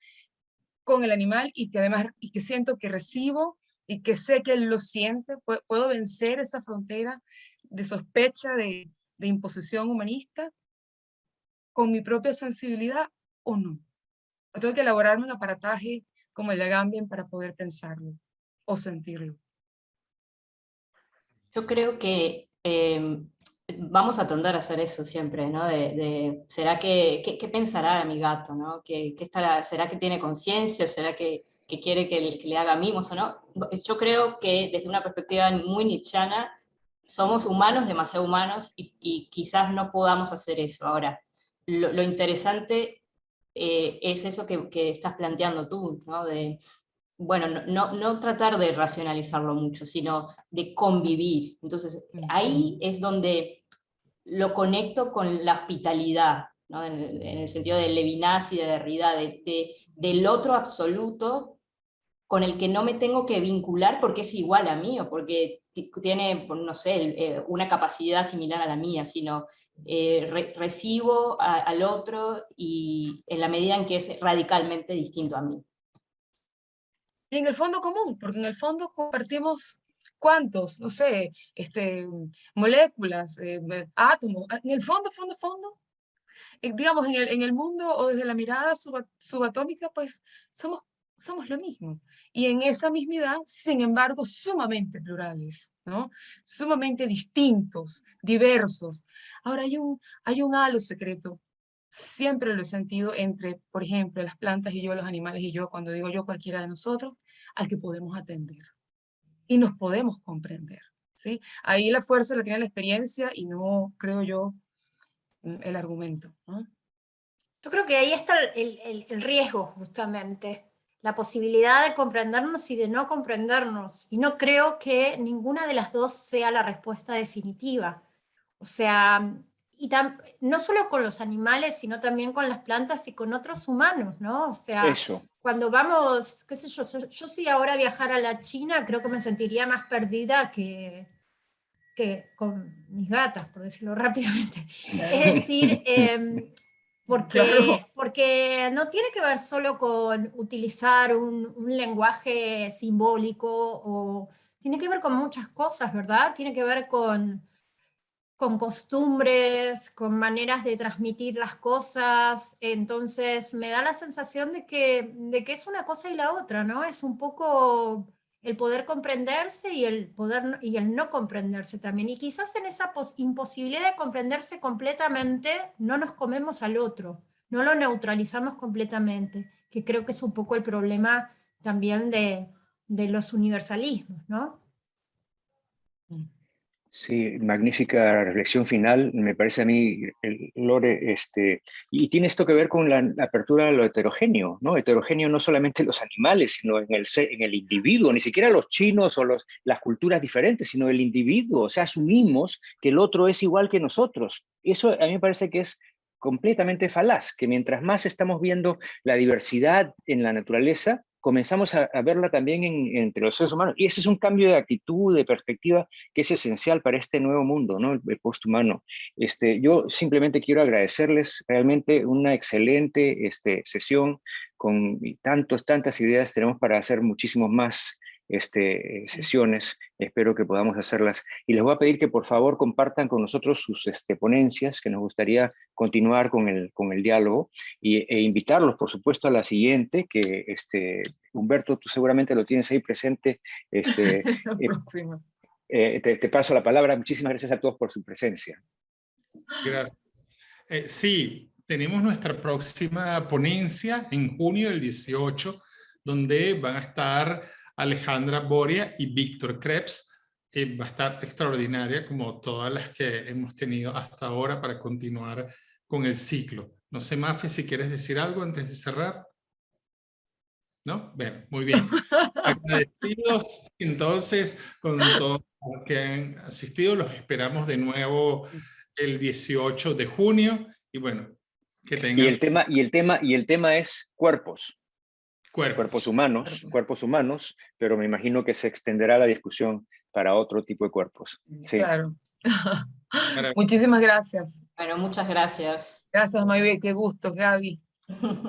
con el animal, y que además, y que siento que recibo, y que sé que él lo siente. Puedo vencer esa frontera de sospecha, de imposición humanista, con mi propia sensibilidad, o no. O tengo que elaborarme un aparataje como el de Agamben para poder pensarlo o sentirlo. Yo creo que vamos a tender a hacer eso siempre, ¿no? ¿Será qué pensará mi gato, ¿no? ¿Será que tiene conciencia? ¿Será que quiere que le haga mimos o no? Yo creo que desde una perspectiva muy nietzscheana somos humanos, demasiado humanos, y quizás no podamos hacer eso. Ahora, lo interesante es eso que estás planteando tú, ¿no? Bueno, no tratar de racionalizarlo mucho, sino de convivir. Entonces, ahí es donde lo conecto con la hospitalidad, ¿no? En el sentido de Levinas y de Derrida, del otro absoluto, con el que no me tengo que vincular porque es igual a mí, o porque tiene, no sé, una capacidad similar a la mía, sino recibo al otro y en la medida en que es radicalmente distinto a mí. Y en el fondo común, porque en el fondo compartimos cuántos, no sé, moléculas, átomos, en el fondo, digamos, en el mundo o desde la mirada subatómica, pues somos lo mismo. Y en esa mismidad, sin embargo, sumamente plurales, ¿no? Sumamente distintos, diversos. Ahora hay un halo secreto, siempre lo he sentido entre, por ejemplo, las plantas y yo, los animales y yo, cuando digo yo, cualquiera de nosotros, al que podemos atender. Y nos podemos comprender, ¿sí? Ahí la fuerza la tiene la experiencia y no, creo yo, el argumento, ¿no? Yo creo que ahí está el riesgo, justamente, la posibilidad de comprendernos y de no comprendernos. Y no creo que ninguna de las dos sea la respuesta definitiva. O sea, no solo con los animales, sino también con las plantas y con otros humanos, ¿no? O sea, Eso. cuando vamos, qué sé yo si ahora viajara a la China, creo que me sentiría más perdida que con mis gatas, por decirlo rápidamente. Es decir, Claro. porque no tiene que ver solo con utilizar un lenguaje simbólico, o tiene que ver con muchas cosas, ¿verdad? Tiene que ver con costumbres, con maneras de transmitir las cosas. Entonces me da la sensación de que es una cosa y la otra, ¿no? Es un poco el poder comprenderse y el no comprenderse también. Y quizás en esa imposibilidad de comprenderse completamente no nos comemos al otro, no lo neutralizamos completamente, que creo que es un poco el problema también de los universalismos, ¿no? Sí, magnífica reflexión final, me parece a mí, Lore, y tiene esto que ver con la apertura a lo heterogéneo, ¿no? Heterogéneo no solamente en los animales, sino en el individuo, ni siquiera los chinos o las culturas diferentes, sino el individuo, o sea, asumimos que el otro es igual que nosotros. Eso a mí me parece que es completamente falaz, que mientras más estamos viendo la diversidad en la naturaleza, comenzamos a verla también entre los seres humanos. Y ese es un cambio de actitud, de perspectiva, que es esencial para este nuevo mundo, ¿no? El posthumano. Yo simplemente quiero agradecerles realmente una excelente sesión con tantas ideas. Tenemos para hacer muchísimos más sesiones. Espero que podamos hacerlas. Y les voy a pedir que por favor compartan con nosotros sus ponencias, que nos gustaría continuar con el diálogo, e invitarlos, por supuesto, a la siguiente, que Humberto, tú seguramente lo tienes ahí presente. La próxima. Te paso la palabra. Muchísimas gracias a todos por su presencia. Gracias. Sí, tenemos nuestra próxima ponencia en junio del 18, donde van a estar Alejandra Boria y Víctor Krebs. Va a estar extraordinaria, como todas las que hemos tenido hasta ahora, para continuar con el ciclo. No sé, Mafe, si quieres decir algo antes de cerrar. ¿No? Bien, muy bien. Agradecidos entonces con todos los que han asistido. Los esperamos de nuevo el 18 de junio. Y bueno, que tengan... Y el tema es cuerpos. Cuerpos humanos, pero me imagino que se extenderá la discusión para otro tipo de cuerpos. Sí. Claro. Muchísimas gracias. Bueno, muchas gracias. Gracias, Maybe. Qué gusto, Gaby.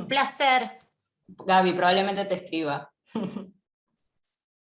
Placer. Gaby, probablemente te escriba.